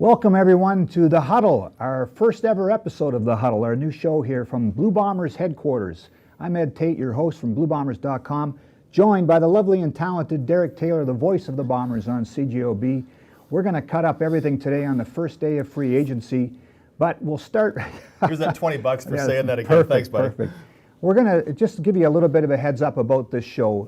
Welcome everyone to The Huddle, our first ever episode of The Huddle, our new show here from Blue Bombers headquarters. I'm Ed Tait, your host from BlueBombers.com, joined by the lovely and talented Derek Taylor, the voice of the Bombers on CJOB. We're going to cut up everything today on the first day of free agency, but we'll start... Here's that $20 for saying that again. Perfect, Thanks, buddy. Perfect. We're going to just give you a little bit of a heads up about this show.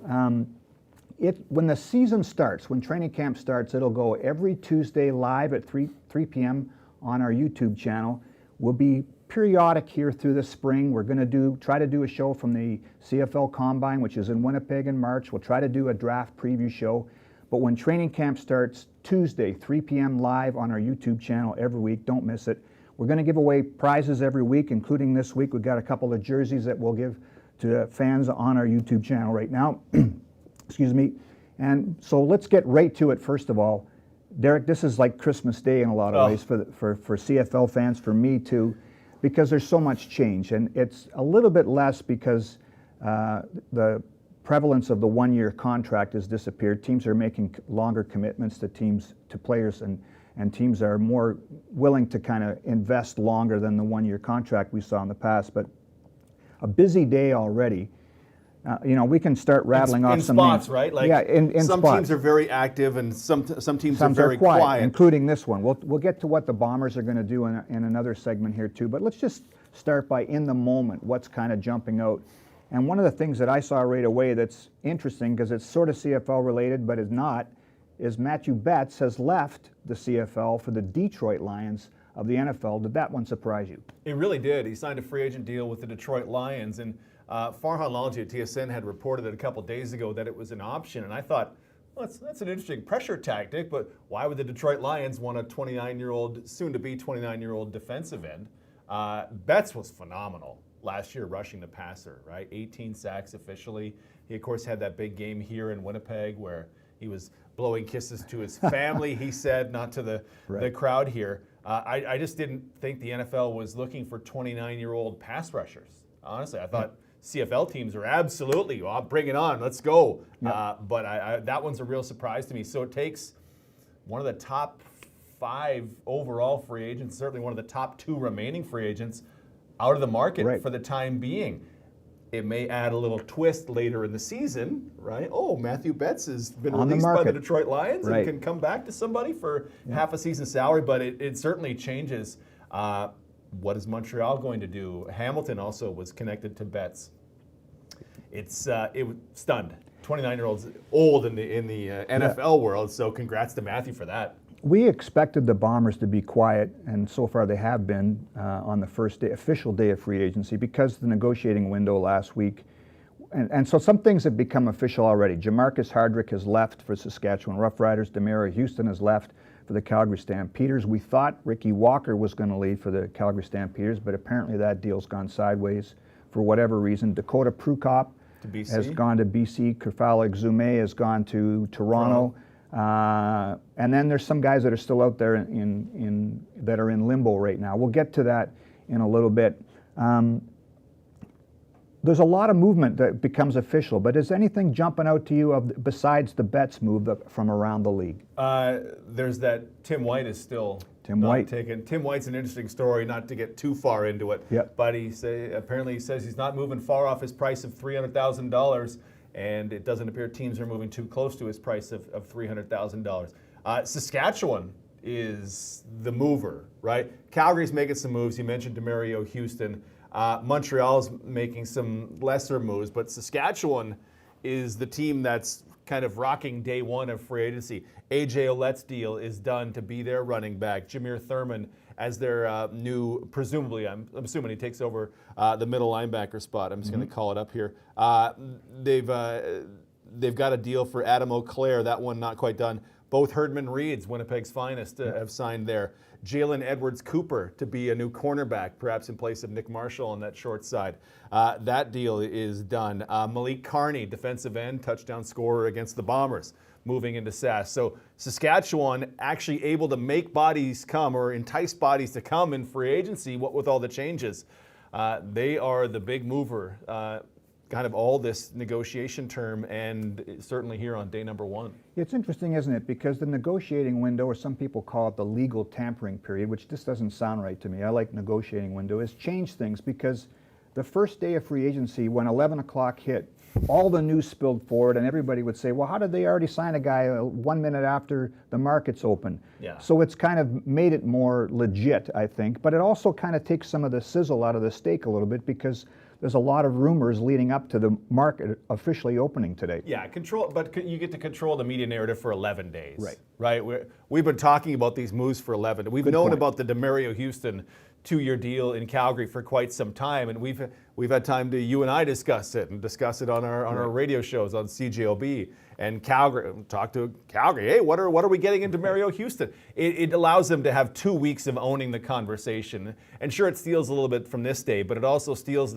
When the season starts, when training camp starts, it'll go every Tuesday live at 3 p.m. on our YouTube channel. We'll be periodic here through the spring. We're going to try to do a show from the CFL Combine, which is in Winnipeg in March. We'll try to do a draft preview show. But when training camp starts, Tuesday, 3 p.m. live on our YouTube channel every week. Don't miss it. We're going to give away prizes every week, including this week. We've got a couple of jerseys that we'll give to fans on our YouTube channel right now. Excuse me. And so let's get right to it first of all. Derek, this is like Christmas Day in a lot of ways for CFL fans, for me too, because there's so much change. And it's a little bit less because the prevalence of the one-year contract has disappeared. Teams are making longer commitments to players, and teams are more willing to kind of invest longer than the one-year contract we saw in the past. But a busy day already. We can start rattling off some spots, names. right? Like, yeah, in some spots. teams are very active, and some teams are very quiet, including this one. We'll get to what the Bombers are going to do in another segment here too. But let's just start by in the moment, what's kind of jumping out. And one of the things that I saw right away that's interesting, because it's sort of CFL related, but is not, is Matthew Betts has left the CFL for the Detroit Lions of the NFL. Did that one surprise you? It really did. He signed a free agent deal with the Detroit Lions, and Farhan Lalji at TSN had reported it a couple days ago that it was an option, and I thought, well, that's an interesting pressure tactic, but why would the Detroit Lions want a 29-year-old, soon-to-be 29-year-old defensive end? Betts was phenomenal last year rushing the passer, right? 18 sacks officially. He, of course, had that big game here in Winnipeg where he was blowing kisses to his family, he said, not to the crowd here. I just didn't think the NFL was looking for 29-year-old pass rushers. Honestly, I thought CFL teams are absolutely, bring it on, let's go. Yep. But that one's a real surprise to me. So it takes one of the top 5 overall free agents, certainly one of the top 2 remaining free agents, out of the market for the time being. It may add a little twist later in the season, right? Oh, Matthew Betts has been released by the Detroit Lions and can come back to somebody for half a season salary, but it certainly changes. What is Montreal going to do? Hamilton also was connected to Betts. It was stunned. 29-year-olds old in the NFL world, so congrats to Matthew for that. We expected the Bombers to be quiet, and so far they have been on the first day, official day of free agency, because of the negotiating window last week. And so some things have become official already. Jamarcus Hardrick has left for Saskatchewan Roughriders. Demara Houston has left for the Calgary Stampeders. We thought Ricky Walker was going to leave for the Calgary Stampeders, but apparently that deal's gone sideways for whatever reason. Dakota Prukop has gone to BC. Kerfala Exume has gone to Toronto. And then there's some guys that are still out there that are in limbo right now. We'll get to that in a little bit. There's a lot of movement that becomes official, but is anything jumping out to you besides the Betts move from around the league? There's that Tim White is still not taken. Tim White's an interesting story, not to get too far into it, but apparently he says he's not moving far off his price of $300,000, and it doesn't appear teams are moving too close to his price of $300,000. Saskatchewan is the mover, right? Calgary's making some moves. You mentioned Demara Houston. Montreal's making some lesser moves, but Saskatchewan is the team that's kind of rocking day one of free agency. A.J. Ouellette's deal is done to be their running back. Jameer Thurman as their new, presumably, I'm assuming he takes over the middle linebacker spot. I'm just going to call it up here. They've got a deal for Adam O'Clair. That one not quite done. Both Herdman Reeds, Winnipeg's finest, have signed there. Jalen Edwards-Cooper to be a new cornerback, perhaps in place of Nick Marshall on that short side. That deal is done. Malik Carney, defensive end, touchdown scorer against the Bombers, moving into SAS. So Saskatchewan actually able to make bodies come, or entice bodies to come in free agency, what with all the changes. They are the big mover. kind of all this negotiation term, and certainly here on day number 1. It's interesting, isn't it? Because the negotiating window, or some people call it the legal tampering period, which just doesn't sound right to me. I like negotiating window. Has changed things because the first day of free agency, when 11 o'clock hit, all the news spilled forward, and everybody would say, well, how did they already sign a guy 1 minute after the market's open? Yeah. So it's kind of made it more legit, I think. But it also kind of takes some of the sizzle out of the steak a little bit, because there's a lot of rumors leading up to the market officially opening today. Yeah, but you get to control the media narrative for 11 days. Right. Right? We've been talking about these moves for 11. We've Good known point. about the DeMario Houston 2-year deal in Calgary for quite some time, and we've had time to, you and I, discuss it on our radio shows on CJOB. And Calgary, talk to Calgary, hey, what are we getting into DeMario Houston? It allows them to have 2 weeks of owning the conversation. And sure, it steals a little bit from this day, but it also steals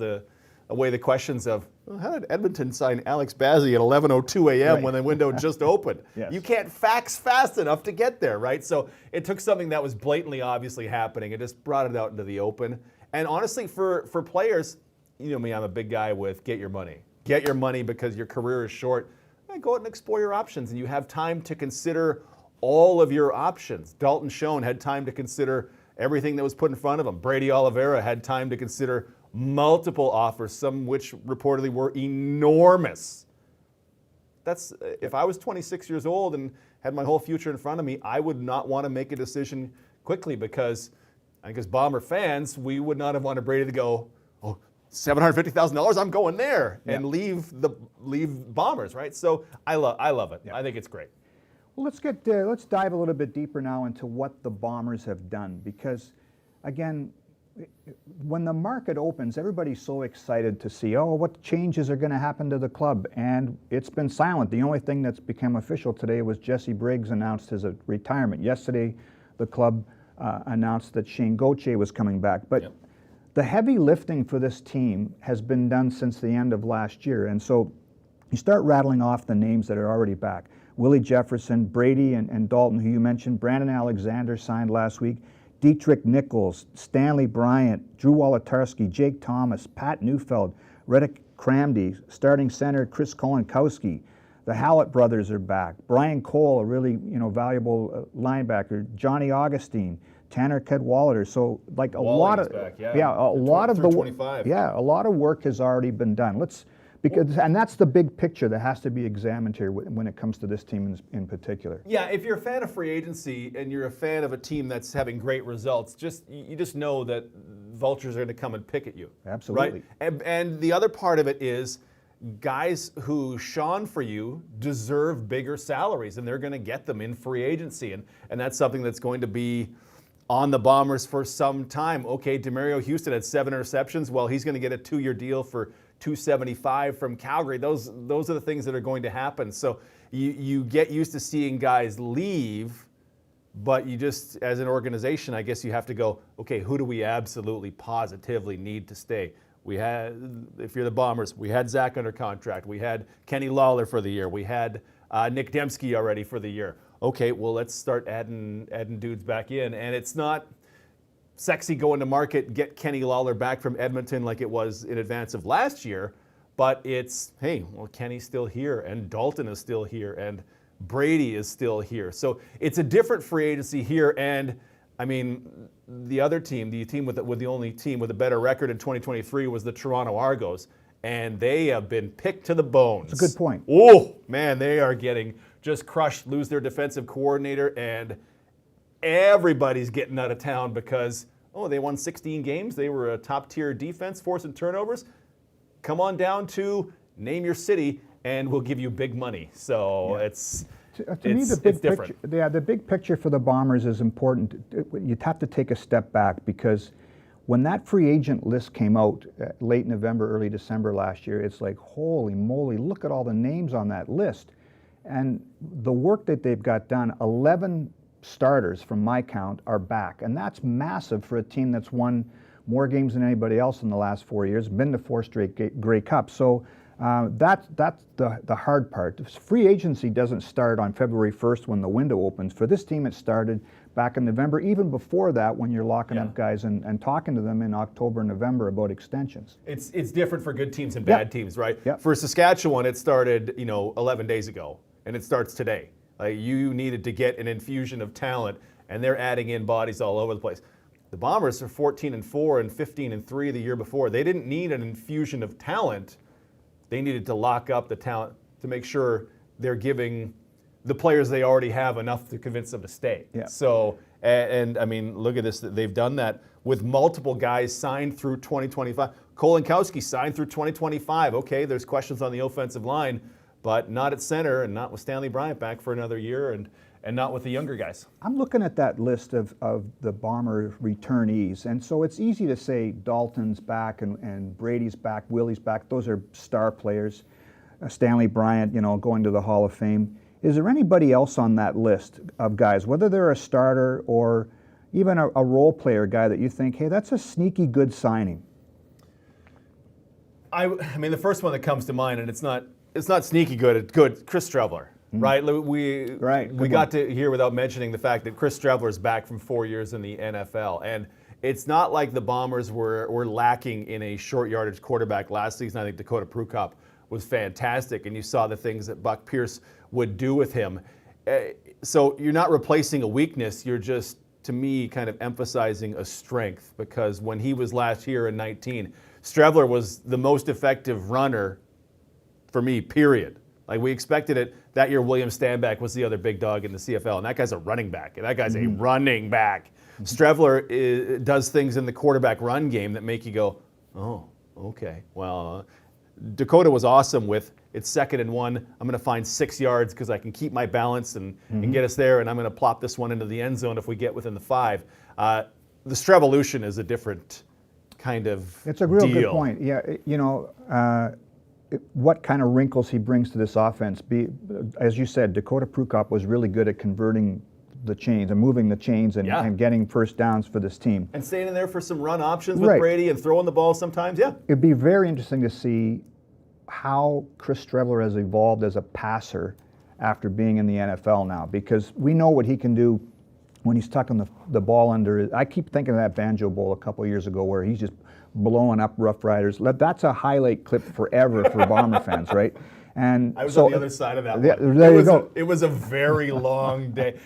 away the questions of, well, how did Edmonton sign Alex Bazzi at 11:02 a.m. when the window just opened? Yes. You can't fax fast enough to get there, right? So it took something that was blatantly obviously happening and just brought it out into the open. And honestly, for players, you know me, I'm a big guy with get your money. Get your money because your career is short. And go out and explore your options, and you have time to consider all of your options. Dalton Schoen had time to consider everything that was put in front of him. Brady Oliveira had time to consider multiple offers, some which reportedly were enormous. If I was 26 years old and had my whole future in front of me, I would not want to make a decision quickly, because I think as Bomber fans, we would not have wanted Brady to go, oh, $750,000, I'm going there, and leave Bombers, right? So I love it. Yeah. I think it's great. Well, let's dive a little bit deeper now into what the Bombers have done, because, again, when the market opens, everybody's so excited to see, oh, what changes are going to happen to the club, and it's been silent. The only thing that's become official today was Jesse Briggs announced his retirement. Yesterday, the club announced that Shane Gauthier was coming back. But the heavy lifting for this team has been done since the end of last year, and so you start rattling off the names that are already back. Willie Jefferson, Brady and Dalton, who you mentioned, Brandon Alexander signed last week, Dietrich Nichols, Stanley Bryant, Drew Wolotarski, Jake Thomas, Pat Neufeld, Reddick Cramdy, starting center Chris Kolinkowski. The Hallett brothers are back. Brian Cole, a really valuable linebacker. Johnny Augustine, Tanner Cadwallader. So like a lot of back, a lot of a lot of work has already been done. And that's the big picture that has to be examined here when it comes to this team in particular. Yeah, if you're a fan of free agency and you're a fan of a team that's having great results, you just know that vultures are going to come and pick at you. Absolutely. Right? And the other part of it is guys who shone for you deserve bigger salaries, and they're going to get them in free agency. And that's something that's going to be on the Bombers for some time. Okay, DeMario Houston had 7 interceptions. Well, he's going to get a 2-year deal for $275 from Calgary. Those are the things that are going to happen. So you get used to seeing guys leave, but you just, as an organization, I guess you have to go, okay, who do we absolutely positively need to stay? We had, if you're the Bombers, we had Zach under contract. We had Kenny Lawler for the year. We had Nick Dembski already for the year. Okay, well, let's start adding dudes back in. And it's not sexy going to market, get Kenny Lawler back from Edmonton like it was in advance of last year, but it's, hey, well, Kenny's still here, and Dalton is still here, and Brady is still here. So it's a different free agency here, and I mean, the other team, the only team with a better record in 2023 was the Toronto Argos, and they have been picked to the bones. That's a good point. Oh, man, they are getting just crushed, lose their defensive coordinator, and everybody's getting out of town because, they won 16 games. They were a top-tier defense, forcing turnovers. Come on down to name your city, and we'll give you big money. So it's different. The big picture for the Bombers is important. You'd have to take a step back, because when that free agent list came out late November, early December last year, it's like, holy moly, look at all the names on that list. And the work that they've got done, 11 starters from my count are back, and that's massive for a team that's won more games than anybody else in the last 4 years, been to 4 straight Grey Cups. So That's the hard part. Free agency doesn't start on February 1st when the window opens. For this team, it started back in November, even before that when you're locking up guys and talking to them in October, November about extensions. It's different for good teams and bad teams, right? Yep. For Saskatchewan, it started 11 days ago, and it starts today. You needed to get an infusion of talent, and they're adding in bodies all over the place. The Bombers are 14-4 and 15-3 the year before. They didn't need an infusion of talent. They needed to lock up the talent to make sure they're giving the players they already have enough to convince them to stay. Yeah. So, and I mean, look at this. They've done that with multiple guys signed through 2025. Kolinkowski signed through 2025. Okay, there's questions on the offensive line, but not at center and not with Stanley Bryant back for another year and not with the younger guys. I'm looking at that list of the Bomber returnees, and so it's easy to say Dalton's back and Brady's back, Willie's back. Those are star players. Stanley Bryant, going to the Hall of Fame. Is there anybody else on that list of guys, whether they're a starter or even a role player guy that you think, hey, that's a sneaky good signing? I mean, the first one that comes to mind, and it's not sneaky good, it's good, Chris Streveler. Right, we got to hear without mentioning the fact that Chris Streveler is back from 4 years in the NFL, and it's not like the Bombers were lacking in a short yardage quarterback last season. I think Dakota Prukop was fantastic, and you saw the things that Buck Pierce would do with him. So you're not replacing a weakness, you're just, to me, kind of emphasizing a strength, because when he was last year in 19, Streveler was the most effective runner for me, period. Like, we expected it. That year, William Stanback was the other big dog in the CFL, and that guy's a running back. And that guy's a running back. Streveler does things in the quarterback run game that make you go, oh, okay. Well, Dakota was awesome with, it's 2nd and 1. I'm going to find 6 yards because I can keep my balance and get us there, and I'm going to plop this one into the end zone if we get within the 5. The Strevolution is a different kind of It's a real deal. good point. Yeah, what kind of wrinkles he brings to this offense. As you said, Dakota Prukop was really good at converting the chains and moving the chains and getting first downs for this team. And staying in there for some run options with Brady and throwing the ball sometimes, It'd be very interesting to see how Chris Streveler has evolved as a passer after being in the NFL now, because we know what he can do when he's tucking the ball under. I keep thinking of that Banjo Bowl a couple of years ago where he's just blowing up Rough Riders. That's a highlight clip forever for Bomber fans, right? And I was on the other side of that one. There you go. It was a very long day.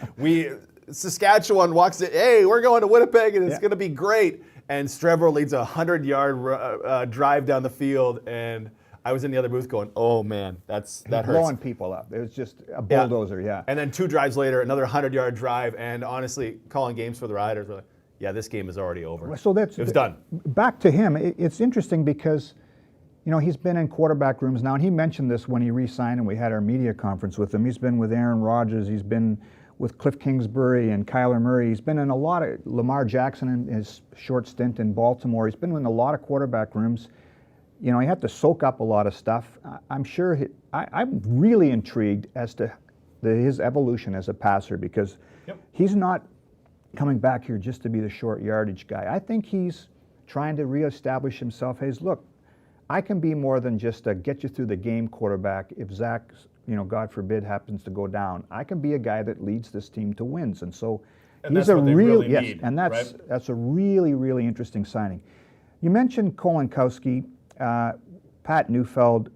Saskatchewan walks in, hey, we're going to Winnipeg and it's going to be great. And Streveler leads a 100-yard drive down the field, and I was in the other booth going, oh man, that hurts. Blowing people up. It was just a bulldozer, And then 2 drives later, another 100-yard drive, and honestly, calling games for the Riders, we're like, yeah, this game is already over. So it was done. Back to him, it's interesting because, he's been in quarterback rooms now, and he mentioned this when he re-signed and we had our media conference with him. He's been with Aaron Rodgers, he's been with Cliff Kingsbury and Kyler Murray. He's been in a lot of Lamar Jackson in his short stint in Baltimore. He's been in a lot of quarterback rooms. He had to soak up a lot of stuff. I'm sure I'm really intrigued as to his evolution as a passer, because he's not coming back here just to be the short yardage guy. I think he's trying to reestablish himself. Hey, look, I can be more than just a get you through the game quarterback. If Zach, God forbid, happens to go down, I can be a guy that leads this team to wins. And so he's a real that's a really, really interesting signing. You mentioned Kolinkowski, Pat Neufeld,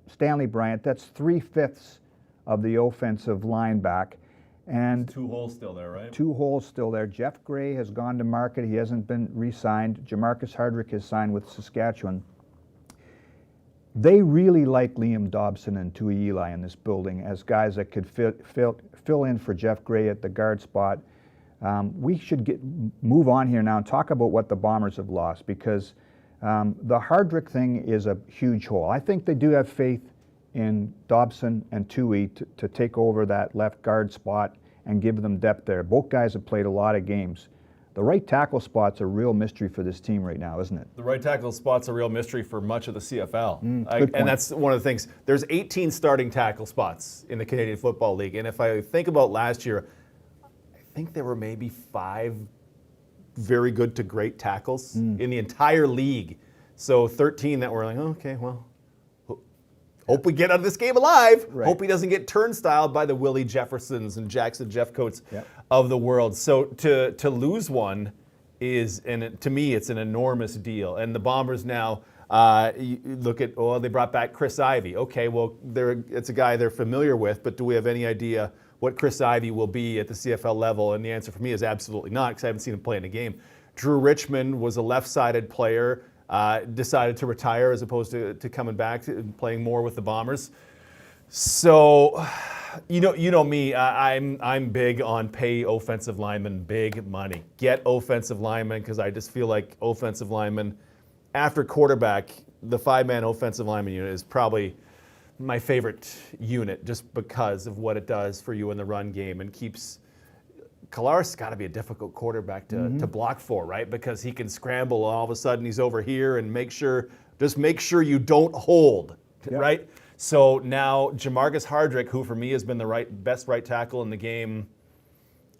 Stanley Bryant. That's 3/5 of the offensive line back. And 2 holes still there, right? 2 holes still there. Jeff Gray has gone to market. He hasn't been re-signed. Jamarcus Hardrick has signed with Saskatchewan. They really like Liam Dobson and Tui Eli in this building as guys that could fill in for Jeff Gray at the guard spot. We should move on here now and talk about what the Bombers have lost, because the Hardrick thing is a huge hole. I think they do have faith in Dobson and Tui to take over that left guard spot and give them depth there. Both guys have played a lot of games. The right tackle spot's a real mystery for this team right now, isn't it? The right tackle spot's a real mystery for much of the CFL. And that's one of the things. There's 18 starting tackle spots in the Canadian Football League. And if I think about last year, I think there were maybe 5 very good to great tackles in the entire league. So 13 that were like, okay, well, Hope we get out of this game alive. Right. Hope he doesn't get turnstiled by the Willie Jeffersons and Jackson Jeffcoats Yep. of the world. So to lose one is, and to me, it's an enormous deal. And the Bombers now, you look at, they brought back Chris Ivey. Okay, well, it's a guy they're familiar with, but do we have any idea what Chris Ivey will be at the CFL level? And the answer for me is absolutely not, because I haven't seen him play in a game. Drew Richmond was a left-sided player, decided to retire as opposed to coming back and playing more with the Bombers. So, you know me, I'm big on pay offensive linemen big money. Get offensive linemen, because I just feel like offensive linemen, after quarterback, the 5-man offensive lineman unit is probably my favorite unit, just because of what it does for you in the run game and keeps. Kolaris got to be a difficult quarterback to block for, right? Because he can scramble, all of a sudden he's over here, and make sure you don't hold, right? So now Jamarcus Hardrick, who for me has been the best right tackle in the game,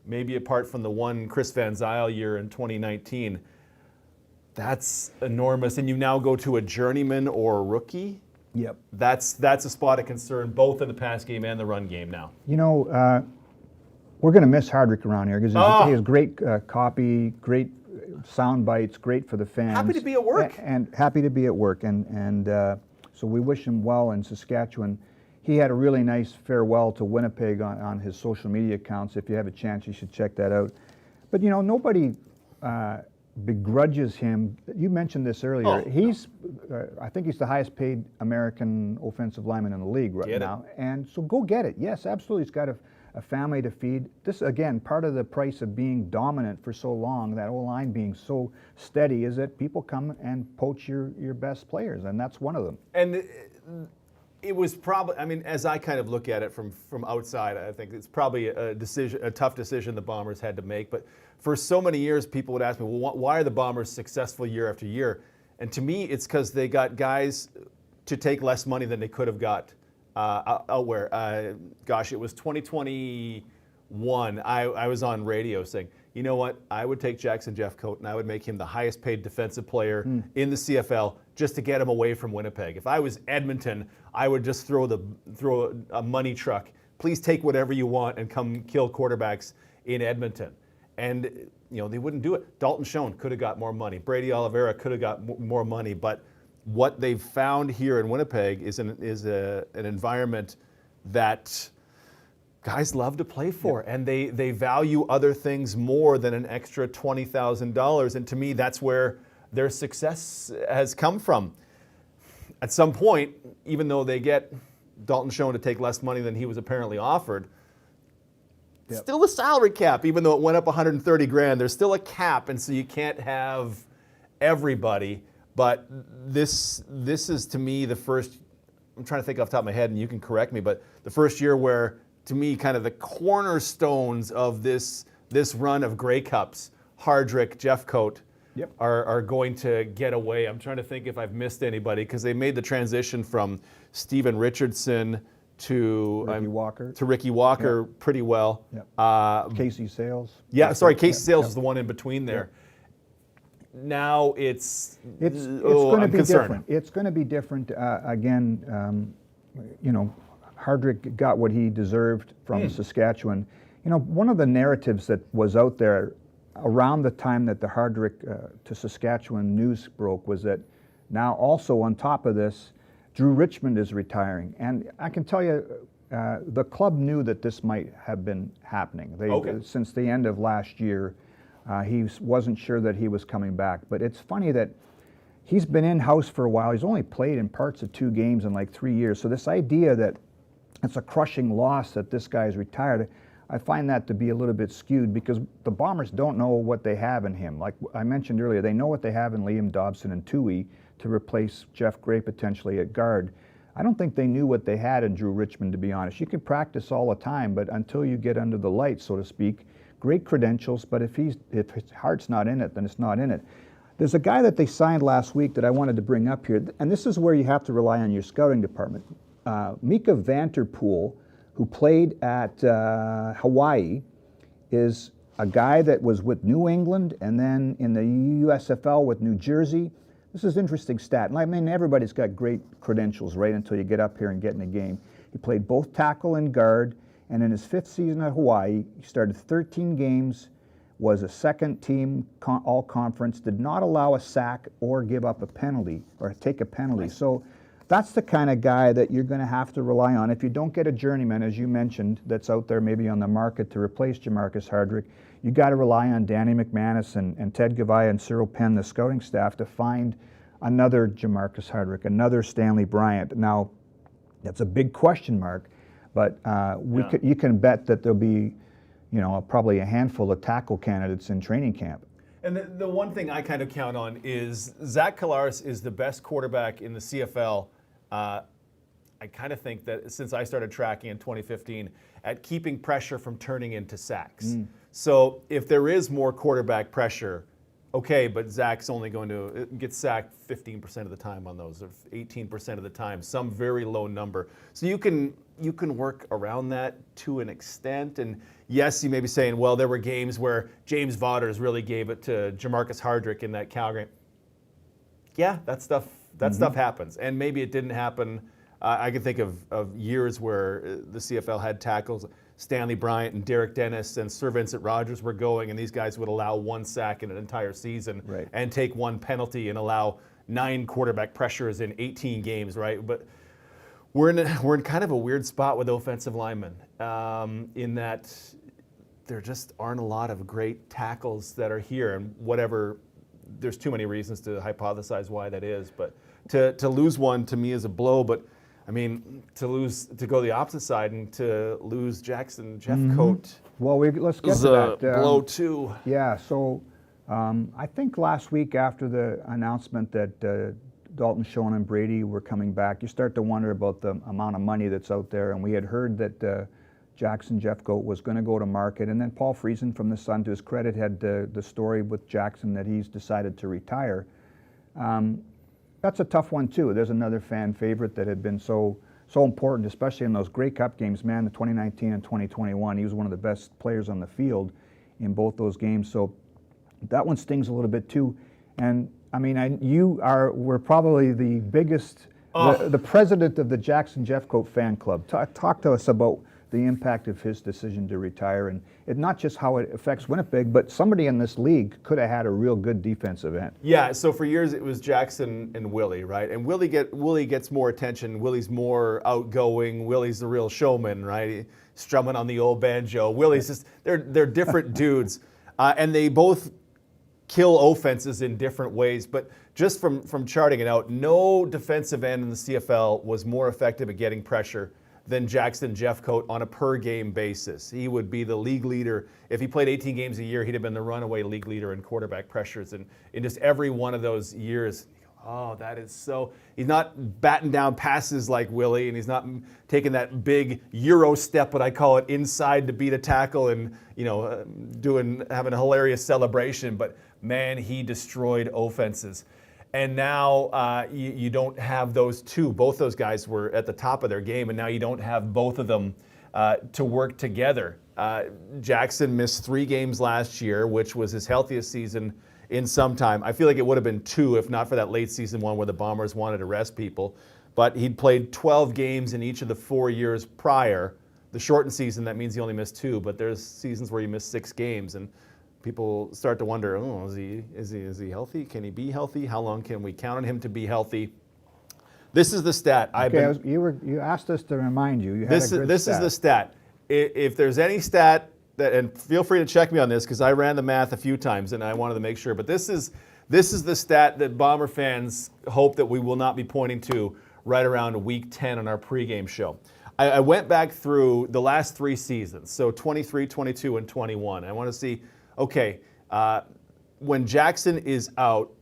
maybe apart from the one Chris Van Zyl year in 2019, that's enormous. And you now go to a journeyman or a rookie. Yep. That's a spot of concern, both in the pass game and the run game now. You know, we're going to miss Hardrick around here because he has great copy, great sound bites, great for the fans. Happy to be at work. And happy to be at work. And so we wish him well in Saskatchewan. He had a really nice farewell to Winnipeg on his social media accounts. If you have a chance, you should check that out. But, you know, nobody begrudges him. You mentioned this earlier. He's, I think he's the highest paid American offensive lineman in the league right now. And so go get it. Yes, absolutely. He's got a family to feed. This, again, part of the price of being dominant for so long, that O-line being so steady, is that people come and poach your best players, and that's one of them. And it was probably, I mean, as I kind of look at it from outside, I think it's probably a tough decision the Bombers had to make. But for so many years, people would ask me, well, why are the Bombers successful year after year? And to me, it's because they got guys to take less money than they could have got elsewhere. Gosh, it was 2021. I was on radio saying, you know what? I would take Jackson Jeffcoat and I would make him the highest paid defensive player in the CFL just to get him away from Winnipeg. If I was Edmonton, I would just throw a money truck. Please take whatever you want and come kill quarterbacks in Edmonton. And you know, they wouldn't do it. Dalton Schoen could have got more money. Brady Oliveira could have got more money. But what they've found here in Winnipeg is an environment that guys love to play for, and they value other things more than an extra $20,000. And to me, that's where their success has come from. At some point, even though they get Dalton Schoen to take less money than he was apparently offered, still a salary cap, even though it went up $130,000. There's still a cap, and so you can't have everybody. But this is, to me, the first, I'm trying to think off the top of my head, and you can correct me, but the first year where, to me, kind of the cornerstones of this run of Grey Cups, Hardrick, Jeffcoat, are going to get away. I'm trying to think if I've missed anybody, because they made the transition from Stephen Richardson to Ricky Walker pretty well. Casey Sales. Casey Sales is the one in between there. Now it's going to be different. It's going to be different. Again, you know, Hardrick got what he deserved from Saskatchewan. You know, one of the narratives that was out there around the time that the Hardrick to Saskatchewan news broke was that now also on top of this, Drew Richmond is retiring. And I can tell you, the club knew that this might have been happening. Since the end of last year, he wasn't sure that he was coming back. But it's funny that he's been in-house for a while. He's only played in parts of 2 games in like 3 years. So this idea that it's a crushing loss that this guy's retired, I find that to be a little bit skewed, because the Bombers don't know what they have in him. Like I mentioned earlier, they know what they have in Liam Dobson and Tui to replace Jeff Gray potentially at guard. I don't think they knew what they had in Drew Richmond, to be honest. You can practice all the time, but until you get under the light, so to speak, great credentials, but if his heart's not in it, then it's not in it. There's a guy that they signed last week that I wanted to bring up here, and this is where you have to rely on your scouting department. Mika Vanterpool, who played at Hawaii, is a guy that was with New England and then in the USFL with New Jersey. this is an interesting stat. And I mean, everybody's got great credentials right until you get up here and get in the game. He played both tackle and guard, and in his 5th season at Hawaii, he started 13 games, was a second-team all-conference, did not allow a sack or give up a penalty or take a penalty. Nice. So that's the kind of guy that you're going to have to rely on. If you don't get a journeyman, as you mentioned, that's out there maybe on the market to replace Jamarcus Hardrick, you got to rely on Danny McManus and Ted Gavai and Cyril Penn, the scouting staff, to find another Jamarcus Hardrick, another Stanley Bryant. Now, that's a big question mark, but you can bet that there'll be, probably a handful of tackle candidates in training camp. And the one thing I kind of count on is Zach Collaros is the best quarterback in the CFL. I kind of think that since I started tracking in 2015 at keeping pressure from turning into sacks. So if there is more quarterback pressure, okay, but Zach's only going to get sacked 15% of the time on those, or 18% of the time, some very low number. So you can work around that to an extent. And yes, you may be saying, well, there were games where James Vaughters really gave it to Jamarcus Hardrick in that Calgary. Yeah, that stuff happens. And maybe it didn't happen. I can think of years where the CFL had tackles. Stanley Bryant and Derek Dennis and Sir Vincent Rogers were going, and these guys would allow 1 sack in an entire season and take 1 penalty and allow 9 quarterback pressures in 18 games, right? But we're in kind of a weird spot with offensive linemen in that there just aren't a lot of great tackles that are here, and there's too many reasons to hypothesize why that is, but to lose one to me is a blow. But I mean, to go the opposite side and to lose Jackson Jeffcoat. Well, let's get is to a that. Blow too. Yeah, so I think last week after the announcement that Dalton, Schoen, and Brady were coming back, you start to wonder about the amount of money that's out there. And we had heard that Jackson Jeffcoat was going to go to market. And then Paul Friesen from the Sun, to his credit, had the story with Jackson that he's decided to retire. That's a tough one too. There's another fan favorite that had been so important, especially in those Grey Cup games. Man, the 2019 and 2021, he was one of the best players on the field in both those games. So that one stings a little bit too. And I mean, we're probably the biggest, the president of the Jackson Jeffcoat fan club. Talk to us about the impact of his decision to retire, and not just how it affects Winnipeg, but somebody in this league could have had a real good defensive end. Yeah, so for years it was Jackson and Willie, right? And Willie gets more attention. Willie's more outgoing. Willie's the real showman, right? Strumming on the old banjo. Willie's just, they're different dudes. And they both kill offenses in different ways. But just from charting it out, no defensive end in the CFL was more effective at getting pressure than Jackson Jeffcoat on a per-game basis. He would be the league leader. If he played 18 games a year, he'd have been the runaway league leader in quarterback pressures. And in just every one of those years, that is so... He's not batting down passes like Willie, and he's not taking that big Euro step, what I call it, inside to beat a tackle and, having a hilarious celebration. But, man, he destroyed offenses. And now you don't have those two. Both those guys were at the top of their game, and now you don't have both of them to work together. Jackson missed 3 games last year, which was his healthiest season in some time. I feel like it would have been 2 if not for that late season one where the Bombers wanted to rest people. But he'd played 12 games in each of the 4 years prior. The shortened season, that means he only missed 2, but there's seasons where you miss 6 games. And people start to wonder, is he healthy? Can he be healthy? How long can we count on him to be healthy? This is the stat. You asked us to remind you. This is the stat. If there's any stat that, and feel free to check me on this because I ran the math a few times and I wanted to make sure. But this is the stat that Bomber fans hope that we will not be pointing to right around week 10 on our pregame show. I went back through the last 3 seasons, so 23, 22, and 21. I want to see. Okay, when Jackson is out,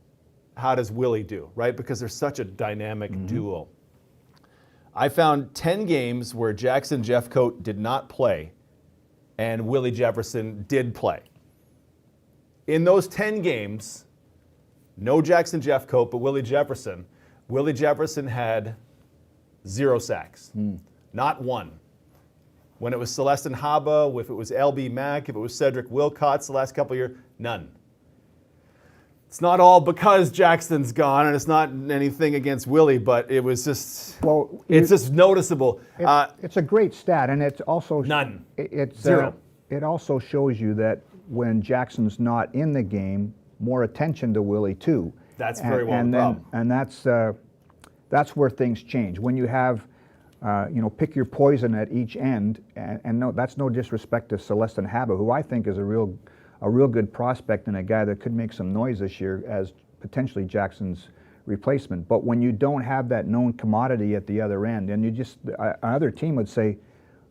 how does Willie do, right? Because they're such a dynamic duo. I found 10 games where Jackson Jeffcoat did not play and Willie Jefferson did play. In those 10 games, no Jackson Jeffcoat, but Willie Jefferson. Willie Jefferson had 0 sacks, not 1. When it was Celestin Haba, if it was LB Mack, if it was Cedric Wilcox the last couple of years, none. it's not all because Jackson's gone, and it's not anything against Willie, but it was just, it's just noticeable. It's a great stat, and it's also None. It's Zero. It also shows you that when Jackson's not in the game, more attention to Willie too. That's very well the problem. And that's where things change. When you have, pick your poison at each end, and no, that's no disrespect to Celestin Haba, who I think is a real good prospect and a guy that could make some noise this year as potentially Jackson's replacement. But when you don't have that known commodity at the other end, and you just, another team would say,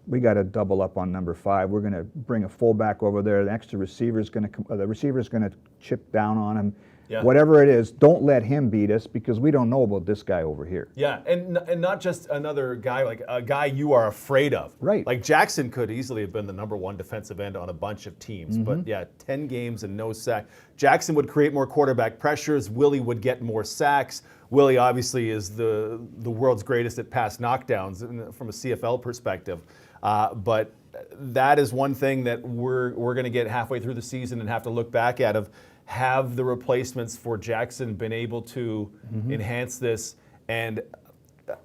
we got to double up on number 5. We're going to bring a fullback over there. The extra receiver's going to, the receiver's going to chip down on him. Yeah. Whatever it is, don't let him beat us because we don't know about this guy over here. Yeah, and not just another guy, like a guy you are afraid of. Right. Like Jackson could easily have been the number 1 defensive end on a bunch of teams, but yeah, 10 games and no sack. Jackson would create more quarterback pressures. Willie would get more sacks. Willie obviously is the world's greatest at pass knockdowns from a CFL perspective. But that is one thing that we're going to get halfway through the season and have to look back at of, have the replacements for Jackson been able to enhance this? And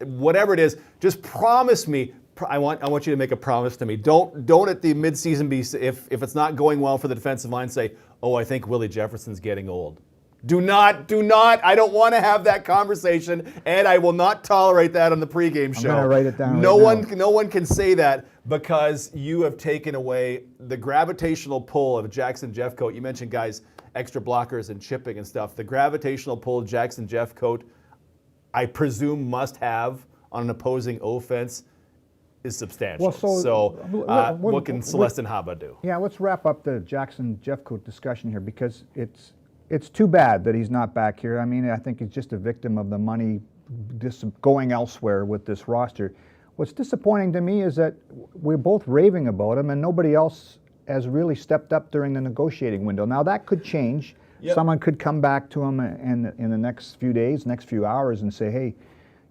whatever it is, just promise me. I want you to make a promise to me. Don't at the midseason be, if it's not going well for the defensive line, say, oh, I think Willie Jefferson's getting old. Do not. I don't want to have that conversation, and I will not tolerate that on the pregame show. I'm going to write it down. No one can say that because you have taken away the gravitational pull of Jackson Jeffcoat. You mentioned guys, extra blockers and chipping and stuff. The gravitational pull Jackson Jeffcoat, I presume, must have on an opposing offense is substantial. Well, what can Celestin Haba do? Yeah, let's wrap up the Jackson Jeffcoat discussion here because it's too bad that he's not back here. I mean, I think he's just a victim of the money just going elsewhere with this roster. What's disappointing to me is that we're both raving about him and nobody else has really stepped up during the negotiating window. Now that could change. Yep. Someone could come back to him in the next few days, next few hours and say, hey,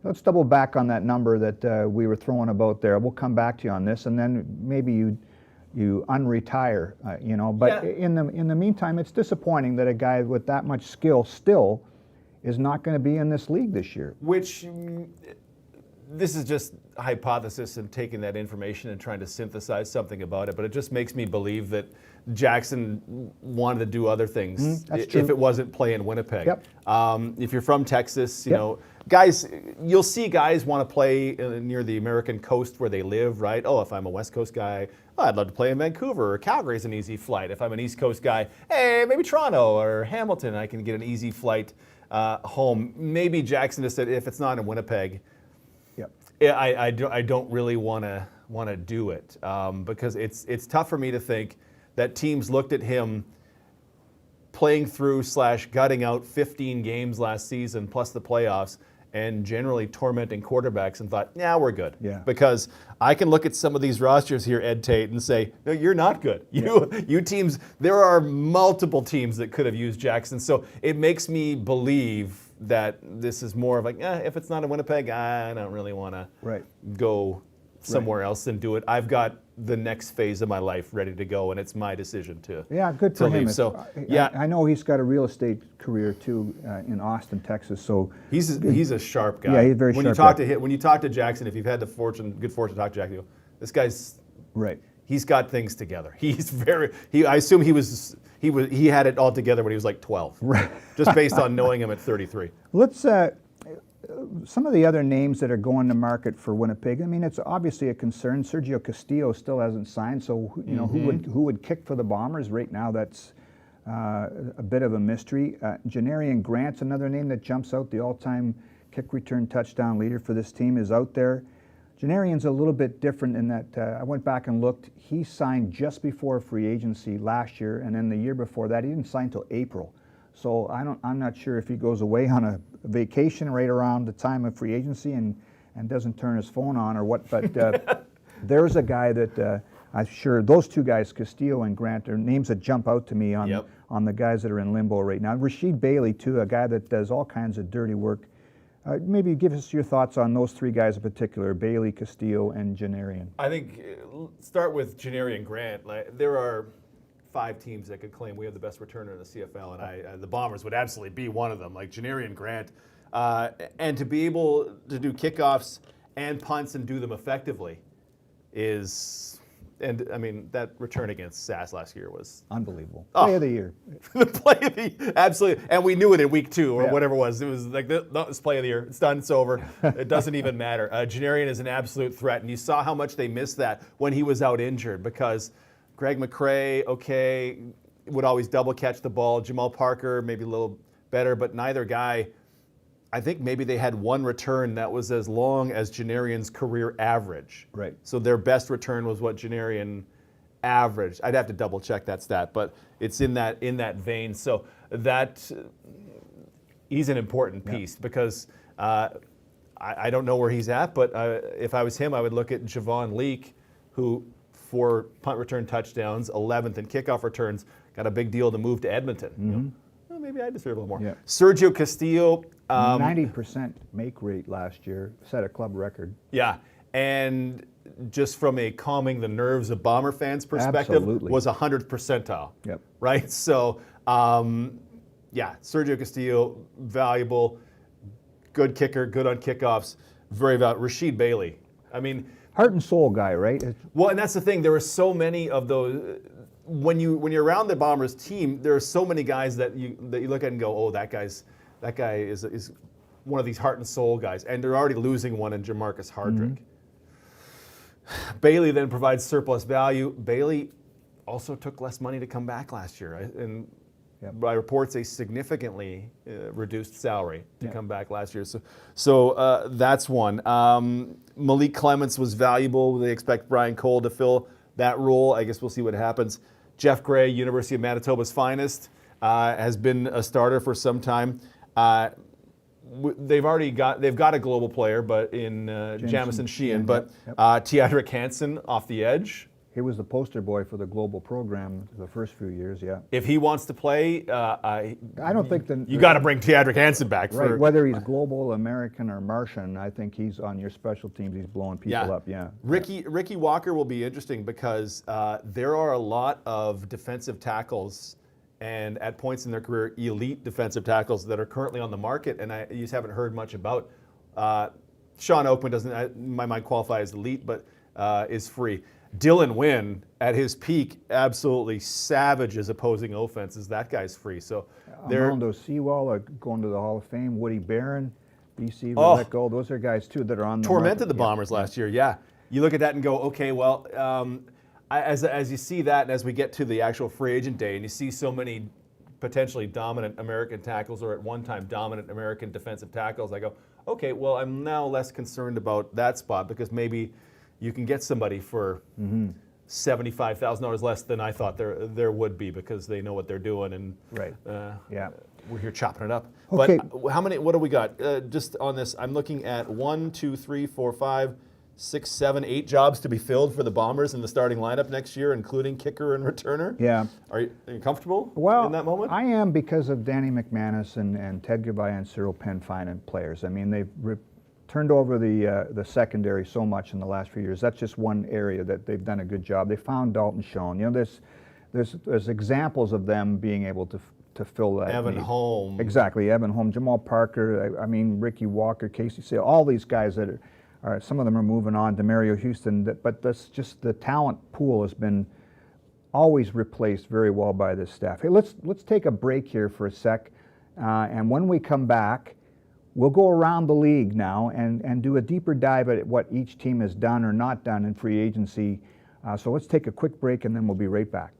let's double back on that number that we were throwing about there. We'll come back to you on this, and then maybe you unretire, But yeah. in the meantime, it's disappointing that a guy with that much skill still is not going to be in this league this year. Which, this is just a hypothesis and taking that information and trying to synthesize something about it, but it just makes me believe that Jackson wanted to do other things if it wasn't playing Winnipeg. Yep. If you're from Texas, you know, guys, you'll see guys want to play near the American coast where they live, right? Oh, if I'm a West Coast guy, I'd love to play in Vancouver, or Calgary's an easy flight. If I'm an East Coast guy, hey, maybe Toronto or Hamilton, I can get an easy flight home. Maybe Jackson just said, if it's not in Winnipeg, I don't really want to do it because it's tough for me to think that teams looked at him playing through / gutting out 15 games last season plus the playoffs and generally tormenting quarterbacks and thought, yeah, we're good. Yeah. Because I can look at some of these rosters here, Ed Tait, and say, no, you're not good. You teams, there are multiple teams that could have used Jackson. So it makes me believe that this is more of like, if it's not in Winnipeg, I don't really want to go somewhere else and do it. I've got the next phase of my life ready to go, and it's my decision to good for him. Leave. So I know he's got a real estate career too in Austin, Texas. So he's a sharp guy. Yeah, he's very sharp. When you talk to Jackson, if you've had the good fortune to talk to Jackson, you go, this guy's right. He's got things together. I assume he had it all together when he was like 12. Right. Just based on knowing him at 33. Let's some of the other names that are going to market for Winnipeg. I mean, it's obviously a concern. Sergio Castillo still hasn't signed, so who would kick for the Bombers right now? That's a bit of a mystery. Janarian Grant's another name that jumps out. The all-time kick return touchdown leader for this team is out there. Janarian's a little bit different in that I went back and looked. He signed just before free agency last year, and then the year before that, he didn't sign until April. So I'm not sure if he goes away on a vacation right around the time of free agency and doesn't turn his phone on or what. But there's a guy that I'm sure those two guys, Castillo and Grant, are names that jump out to me on the guys that are in limbo right now. Rashid Bailey too, a guy that does all kinds of dirty work. Maybe give us your thoughts on those three guys in particular, Bailey, Castillo, and Janarian. I think start with Janarian Grant. There are 5 teams that could claim we have the best returner in the CFL, and the Bombers would absolutely be one of them, like Janarian Grant. And to be able to do kickoffs and punts and do them effectively is, and I mean, that return against SAS last year was Unbelievable. Oh. Play of the year. the play of the, absolutely, and we knew it in week 2 or Yeah. whatever it was. It was like, this play of the year. It's done, it's over. It doesn't even matter. Janarian is an absolute threat, and you saw how much they missed that when he was out injured, because Greg McCrae, okay, would always double catch the ball. Jamal Parker, maybe a little better, but neither guy. I think maybe they had one return that was as long as Janarian's career average. Right. So their best return was what Janarian averaged. I'd have to double check that stat, but it's in that vein. So that he's an important piece because I don't know where he's at, but if I was him, I would look at Javon Leake, who 4 punt return touchdowns, 11th in kickoff returns, got a big deal to move to Edmonton. You know, well, maybe I deserve a little more. Yeah. Sergio Castillo. 90% make rate last year, set a club record. Yeah, and just from a calming the nerves of Bomber fans perspective, Absolutely. was 100th percentile. Yep. Right? So, yeah, Sergio Castillo, valuable, good kicker, good on kickoffs, very valuable. Rashid Bailey. I mean, Heart and soul guy, right? well, and that's the thing. There were so many of those. When you're around the Bombers team, there are so many guys that you look at and go, oh, that guy is one of these heart and soul guys, and they're already losing one in Jamarcus Hardrick. Bailey then provides surplus value. Bailey also took less money to come back last year, and by reports a significantly reduced salary to come back last year. So that's one. Malik Clements was valuable. They expect Brian Cole to fill that role. I guess we'll see what happens. Jeff Gray, University of Manitoba's finest, has been a starter for some time. They've got a global player, but in Jamison Sheehan, but Teodric Hansen off the edge. He was the poster boy for the global program the first few years, yeah. If he wants to play, I don't think you got to bring Teodric Hansen back. Right, whether he's global, American, or Martian, I think he's on your special teams. He's blowing people up, yeah. Ricky Walker will be interesting because there are a lot of defensive tackles and at points in their career, elite defensive tackles that are currently on the market, and you just haven't heard much about. Sean Oakman doesn't, in my mind, qualify as elite, but is free. Dylan Wynn, at his peak, absolutely savages opposing offenses. That guy's free. So Armando Seawall going to the Hall of Fame. Woody Barron, BC, let go. Those are guys too that are on the tormented market. The Bombers last year. Yeah, you look at that and go, okay, well, as you see that, and as we get to the actual free agent day, and you see so many potentially dominant American tackles, or at one time dominant American defensive tackles, I go, okay, well, I'm now less concerned about that spot because maybe you can get somebody for $75,000 less than I thought there would be because they know what they're doing, and we're here chopping it up. Okay. But how many? What do we got? Just on this, I'm looking at 1, 2, 3, 4, 5, 6, 7, 8 jobs to be filled for the Bombers in the starting lineup next year, including kicker and returner. Yeah. Are you comfortable in that moment? I am, because of Danny McManus and Ted Gavai and Cyril Penn finding players. I mean, they've turned over the secondary so much in the last few years. That's just one area that they've done a good job. They found Dalton Schoen. You know, there's examples of them being able to fill that Evan need. Holm. Exactly, Evan Holm, Jamal Parker. I mean, Ricky Walker, Casey Sale. All these guys that are some of them are moving on. Demario Houston. But that's just the talent pool has been always replaced very well by this staff. Hey, let's take a break here for a sec, and when we come back, we'll go around the league now and do a deeper dive at what each team has done or not done in free agency. So let's take a quick break, and then we'll be right back.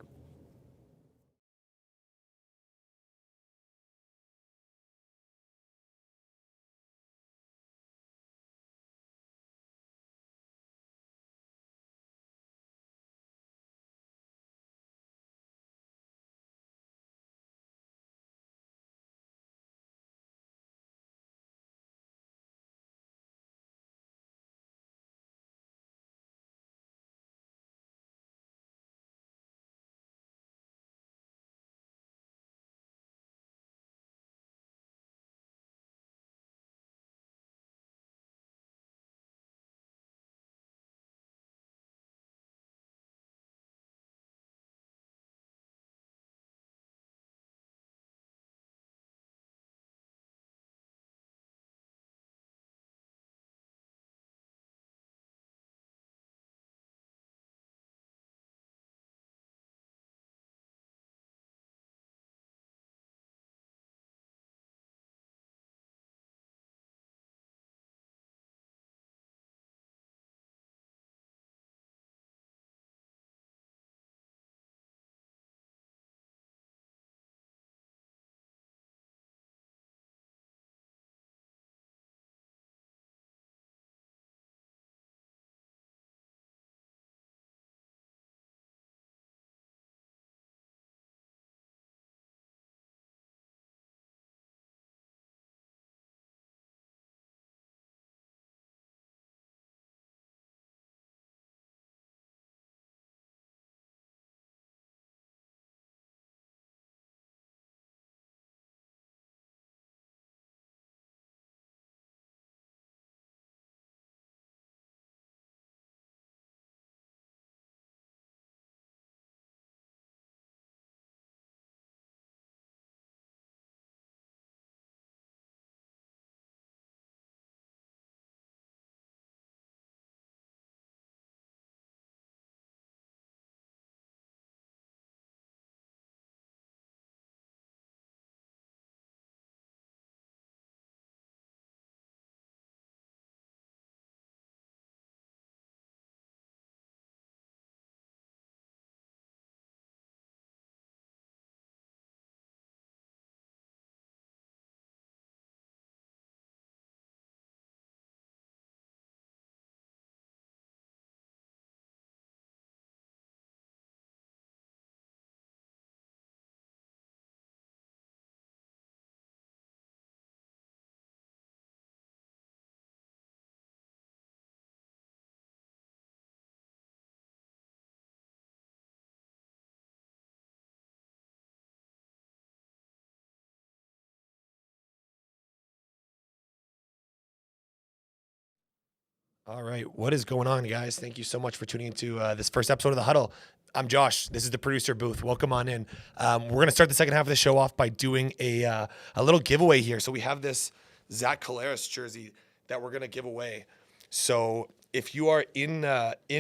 All right, what is going on, guys? Thank you so much for tuning into this first episode of The Huddle. I'm Josh. This is the producer booth. Welcome on in. We're going to start the second half of the show off by doing a little giveaway here. So we have this Zach Collaros jersey that we're going to give away. So if you are in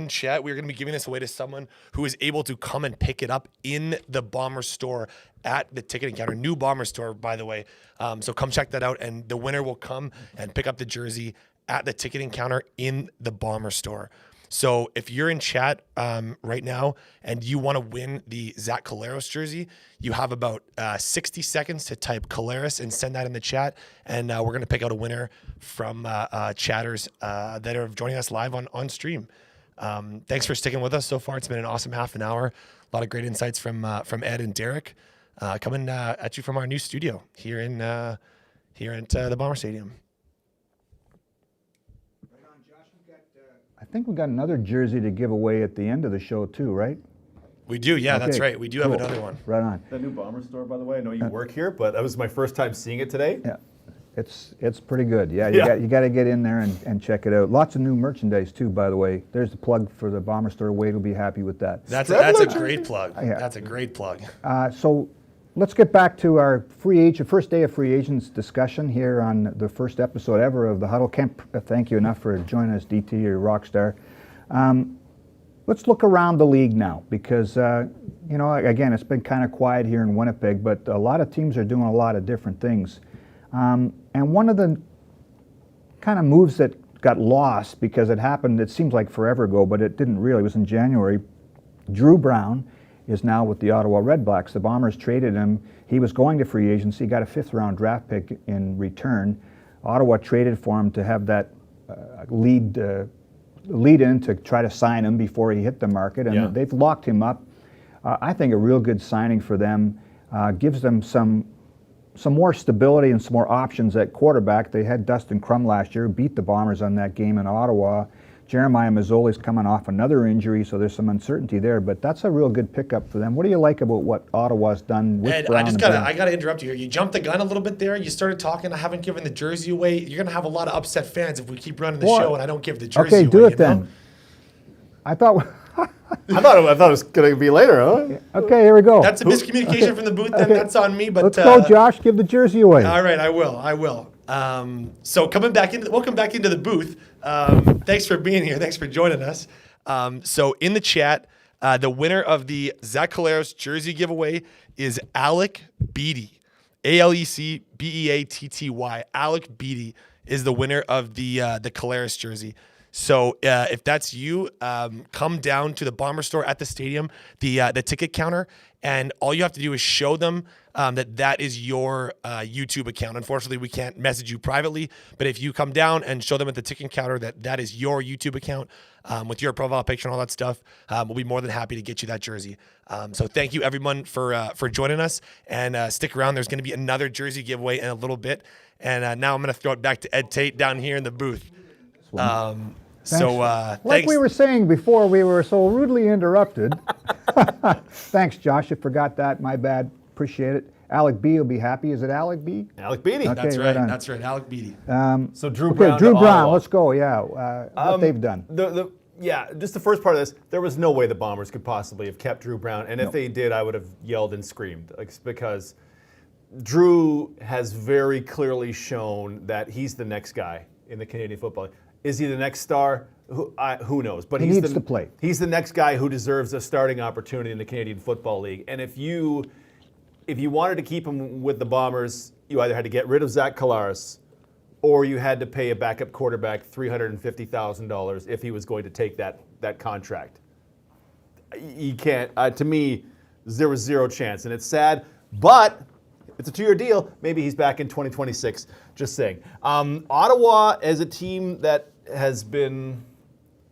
chat, we're going to be giving this away to someone who is able to come and pick it up in the Bomber store at the ticketing counter. New Bomber store, by the way. So come check that out, and the winner will come and pick up the jersey at the ticketing counter in the Bomber store. So if you're in chat right now and you want to win the Zach Collaros jersey, you have about 60 seconds to type Collaros and send that in the chat. And we're going to pick out a winner from chatters that are joining us live on stream. Thanks for sticking with us so far. It's been an awesome half an hour. A lot of great insights from Ed and Derek coming at you from our new studio here at the Bomber Stadium. I think we got another jersey to give away at the end of the show too, right? We do, yeah, Okay, that's right. We do have another one. Right on. The new Bomber store, by the way. I know you work here, but that was my first time seeing it today. Yeah, it's pretty good. Yeah, Yeah. you got to get in there and check it out. Lots of new merchandise too, by the way. There's the plug for the Bomber store. Wade will be happy with that. That's Straddler a jersey? great plug. Yeah. That's a great plug. So let's get back to our first day of free agents discussion here on the first episode ever of the Huddle. Can't thank you enough for joining us, DT, you're a rock star. Let's look around the league now because, again, it's been kind of quiet here in Winnipeg, but a lot of teams are doing a lot of different things. And one of the kind of moves that got lost because it happened, it seems like forever ago, but it didn't really. It was in January. Drew Brown is now with the Ottawa Redblacks. The Bombers traded him. He was going to free agency, got a 5th-round draft pick in return. Ottawa traded for him to have that lead in to try to sign him before he hit the market, and they've locked him up. I think a real good signing for them. Gives them some more stability and some more options at quarterback. They had Dustin Crum last year, beat the Bombers on that game in Ottawa. Jeremiah Mazzoli's coming off another injury, so there's some uncertainty there, but that's a real good pickup for them. What do you like about what Ottawa's done with Ed, Brown? I gotta interrupt you here. You jumped the gun a little bit there. You started talking. I haven't given the jersey away. You're gonna have a lot of upset fans if we keep running the show and I don't give the jersey away. Okay, do it then. I thought I thought it was going to be later, huh? Okay, here we go. That's a miscommunication from the booth, then that's on me. But Let's go, Josh. Give the jersey away. All right, I will. So welcome back into the booth. Thanks for being here. Thanks for joining us. So in the chat, the winner of the Zach Collaros jersey giveaway is Alec Beatty. AlecBeatty. Alec Beatty is the winner of the Collaros jersey. So if that's you, come down to the Bomber store at the stadium, the ticket counter, and all you have to do is show them that is your YouTube account. Unfortunately, we can't message you privately, but if you come down and show them at the ticket counter that is your YouTube account with your profile picture and all that stuff, we'll be more than happy to get you that jersey. So thank you everyone for joining us, and stick around. There's going to be another jersey giveaway in a little bit, and now I'm going to throw it back to Ed Tait down here in the booth. Like we were saying before, we were so rudely interrupted. Thanks, Josh. I forgot that. My bad. Appreciate it. Alec B will be happy. Is it Alec B? Alec Beatty. Okay, That's right. on. That's right. Alec Beatty. So Drew Brown. Drew to Brown. Ottawa. Let's go. Yeah. What they've done. Just the first part of this, there was no way the Bombers could possibly have kept Drew Brown, and if they did, I would have yelled and screamed, because Drew has very clearly shown that he's the next guy in the Canadian Football League. Is he the next star? Who knows? But He needs to play. He's the next guy who deserves a starting opportunity in the Canadian Football League. And if you wanted to keep him with the Bombers, you either had to get rid of Zach Collaros, or you had to pay a backup quarterback $350,000 if he was going to take that contract. You can't. To me, there was zero chance, and it's sad. But it's a 2-year deal. Maybe he's back in 2026. Just saying. Ottawa as a team that has been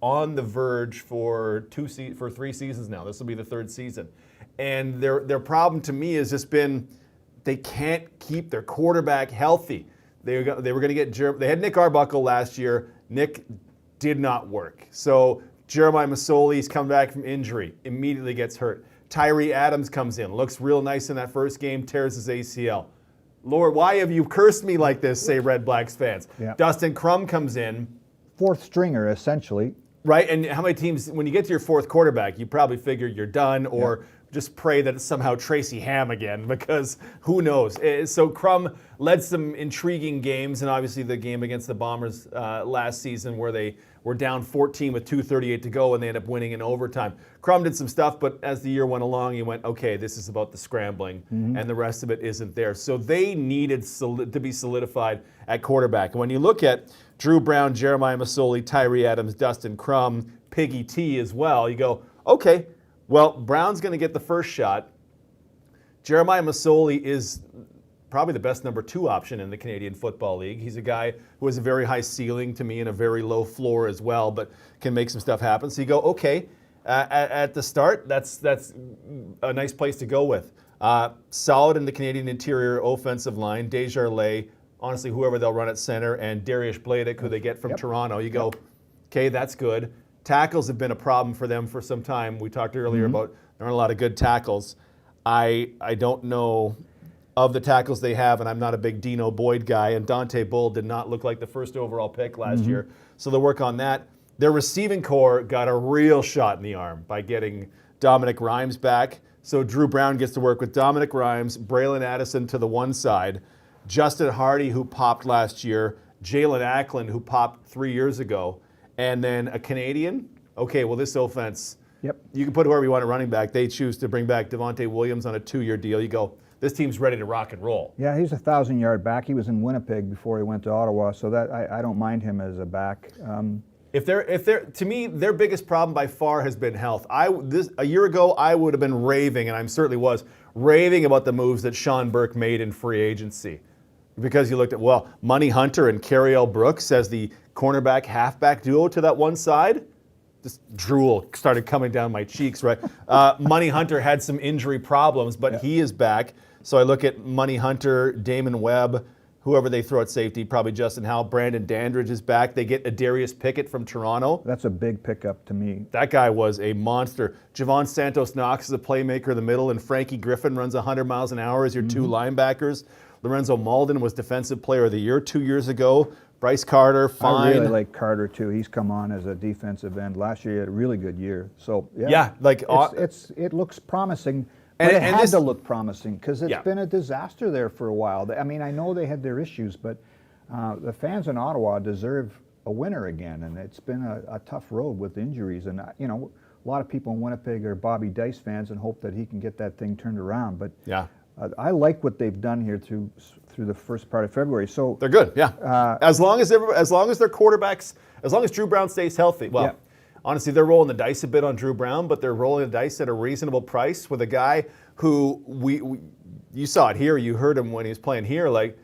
on the verge for 3 seasons now. This will be the 3rd season. And their problem to me has just been they can't keep their quarterback healthy. They were going to get they had Nick Arbuckle last year. Nick did not work. So Jeremiah Mazzoli's come back from injury, immediately gets hurt. Tyree Adams comes in, looks real nice in that first game, tears his ACL. Lord, why have you cursed me like this, say Red Blacks fans? Yeah. Dustin Crum comes in, fourth stringer, essentially. Right, and how many teams, when you get to your fourth quarterback, you probably figure you're done, or just pray that it's somehow Tracy Ham again, because who knows. So Crum led some intriguing games, and obviously the game against the Bombers last season where they were down 14 with 2:38 to go, and they ended up winning in overtime. Crum did some stuff, but as the year went along, he went, okay, this is about the scrambling, and the rest of it isn't there. So they needed to be solidified at quarterback. And when you look at Drew Brown, Jeremiah Masoli, Tyree Adams, Dustin Crum, Piggy T as well, you go, okay, well, Brown's going to get the first shot. Jeremiah Masoli is probably the best number 2 option in the Canadian Football League. He's a guy who has a very high ceiling to me and a very low floor as well, but can make some stuff happen. So you go, okay, at the start, that's a nice place to go with. Solid in the Canadian interior offensive line, Desjardins, honestly, whoever they'll run at center, and Darius Bladek, who they get from Toronto. You go, okay, that's good. Tackles have been a problem for them for some time. We talked earlier about there aren't a lot of good tackles. I don't know of the tackles they have, and I'm not a big Dino Boyd guy, and Dante Bull did not look like the first overall pick last year. So they'll work on that. Their receiving core got a real shot in the arm by getting Dominic Rhymes back. So Drew Brown gets to work with Dominic Rhymes, Braylon Addison to the one side, Justin Hardy, who popped last year, Jalen Ackland, who popped 3 years ago, and then a Canadian. Okay, well, this offense, you can put whoever you want at running back. They choose to bring back Devontae Williams on a 2-year deal. You go, this team's ready to rock and roll. Yeah, he's a 1,000-yard back. He was in Winnipeg before he went to Ottawa, so that I don't mind him as a back. If they're to me, their biggest problem by far has been health. A year ago, I would have been raving, and I certainly was raving about the moves that Sean Burke made in free agency, because you looked at, well, Money Hunter and Cariel Brooks as the cornerback halfback duo to that one side. Just drool started coming down my cheeks, right? Money Hunter had some injury problems, but he is back. So I look at Money Hunter, Damon Webb, whoever they throw at safety, probably Justin Howell. Brandon Dandridge is back. They get Adarius Pickett from Toronto. That's a big pickup to me. That guy was a monster. Javon Santos-Knox is a playmaker in the middle, and Frankie Griffin runs 100 miles an hour as your 2 linebackers. Lorenzo Malden was Defensive Player of the Year 2 years ago. Bryce Carter, fine. I really like Carter too. He's come on as a defensive end. Last year he had a really good year. So it looks promising. But it had to look promising because it's been a disaster there for a while. I mean, I know they had their issues, but the fans in Ottawa deserve a winner again, and it's been a tough road with injuries. And a lot of people in Winnipeg are Bobby Dice fans and hope that he can get that thing turned around. But I like what they've done here through the first part of February. So they're good, as long as their quarterbacks, as long as Drew Brown stays healthy. Well, honestly, they're rolling the dice a bit on Drew Brown, but they're rolling the dice at a reasonable price with a guy who you saw it here, you heard him when he was playing here, like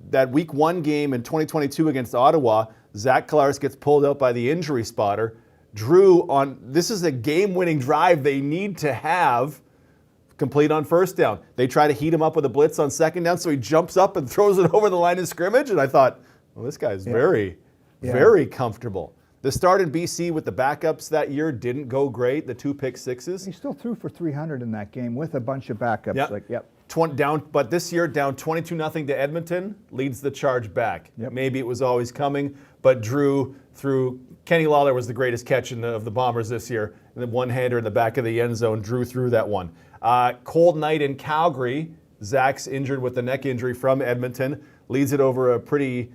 that week 1 game in 2022 against Ottawa, Zach Collaros gets pulled out by the injury spotter. Drew this is a game-winning drive they need to have complete on first down. They try to heat him up with a blitz on second down, so he jumps up and throws it over the line of scrimmage, and I thought, well, this guy's very comfortable. The start in BC with the backups that year didn't go great, the 2 pick sixes. He still threw for 300 in that game with a bunch of backups. But this year, down 22-0 to Edmonton, leads the charge back. Maybe it was always coming, but Drew threw. Kenny Lawler was the greatest catch of the Bombers this year. And the one-hander in the back of the end zone, Drew threw that one. Cold night in Calgary. Zach's injured with the neck injury from Edmonton. Leads it over a pretty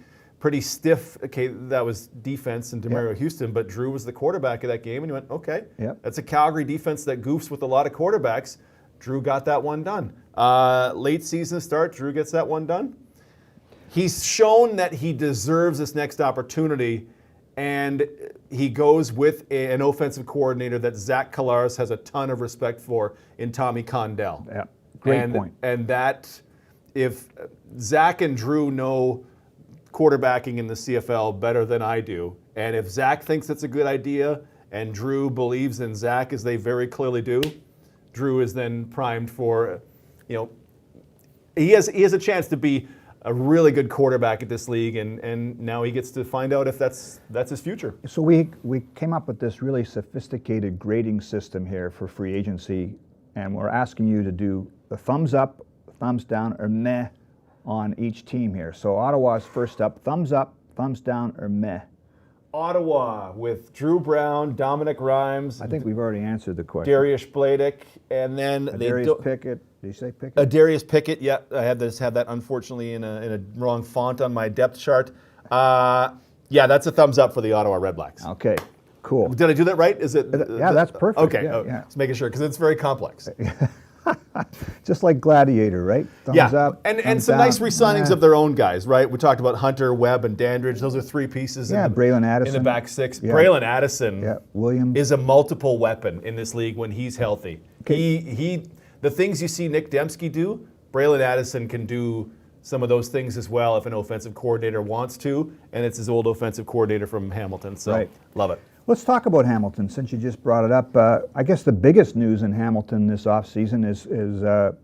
stiff, that was defense and DeMario Houston, but Drew was the quarterback of that game, and he went, okay, that's a Calgary defense that goofs with a lot of quarterbacks. Drew got that one done. Late season start, Drew gets that one done. He's shown that he deserves this next opportunity, and he goes with an offensive coordinator that Zach Collaros has a ton of respect for in Tommy Condell. Yeah, great point. And that, if Zach and Drew know quarterbacking in the CFL better than I do, and if Zach thinks it's a good idea and Drew believes in Zach as they very clearly do, Drew is then primed for, he has a chance to be a really good quarterback at this league, and now he gets to find out if that's his future. So we came up with this really sophisticated grading system here for free agency, and we're asking you to do the thumbs up, thumbs down, or meh on each team here. So Ottawa's first up, thumbs down, or meh. Ottawa with Drew Brown, Dominic Rhymes, I think we've already answered the question. Darius Bladick, and then Darius Pickett. Did you say Pickett? Darius Pickett. Yeah, I had that unfortunately in a wrong font on my depth chart. Yeah, that's a thumbs up for the Ottawa Redblacks. Okay, cool. Did I do that right? Is it? Yeah, that's perfect. Okay, Yeah. Just making sure because it's very complex. Just like Gladiator, right? Thumbs up. And thumbs some down. nice re-signings of their own guys, right? We talked about Hunter, Webb, and Dandridge. Those are three pieces. Yeah, Braylon Addison. In the back six. Yeah. Braylon Addison Williams. is a multiple weapon in this league when he's healthy. Okay. The things you see Nick Dembski do, Braylon Addison can do some of those things as well if an offensive coordinator wants to, and it's his old offensive coordinator from Hamilton, so love it. Let's talk about Hamilton since you just brought it up. I guess the biggest news in Hamilton this offseason is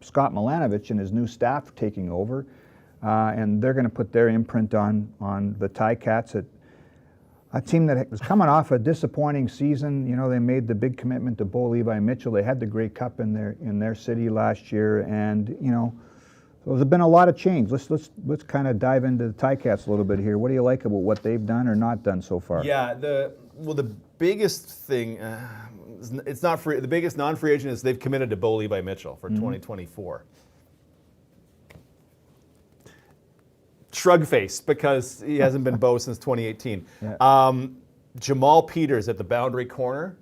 Scott Milanovich and his new staff taking over, and they're going to put their imprint on the Ticats, a team that was coming off a disappointing season. You know, they made the big commitment to Bo Levi Mitchell. They had the Grey Cup in their city last year, and you know, so there's been a lot of change. Let's kind of dive into the Ticats a little bit here. What do you like about what they've done or not done so far? Yeah, the biggest thing, it's not free. The biggest non-free agent is they've committed to Bo Levi Mitchell for 2024. Shrug face because he hasn't been Bo since 2018. Yeah. Jamal Peters at the boundary corner.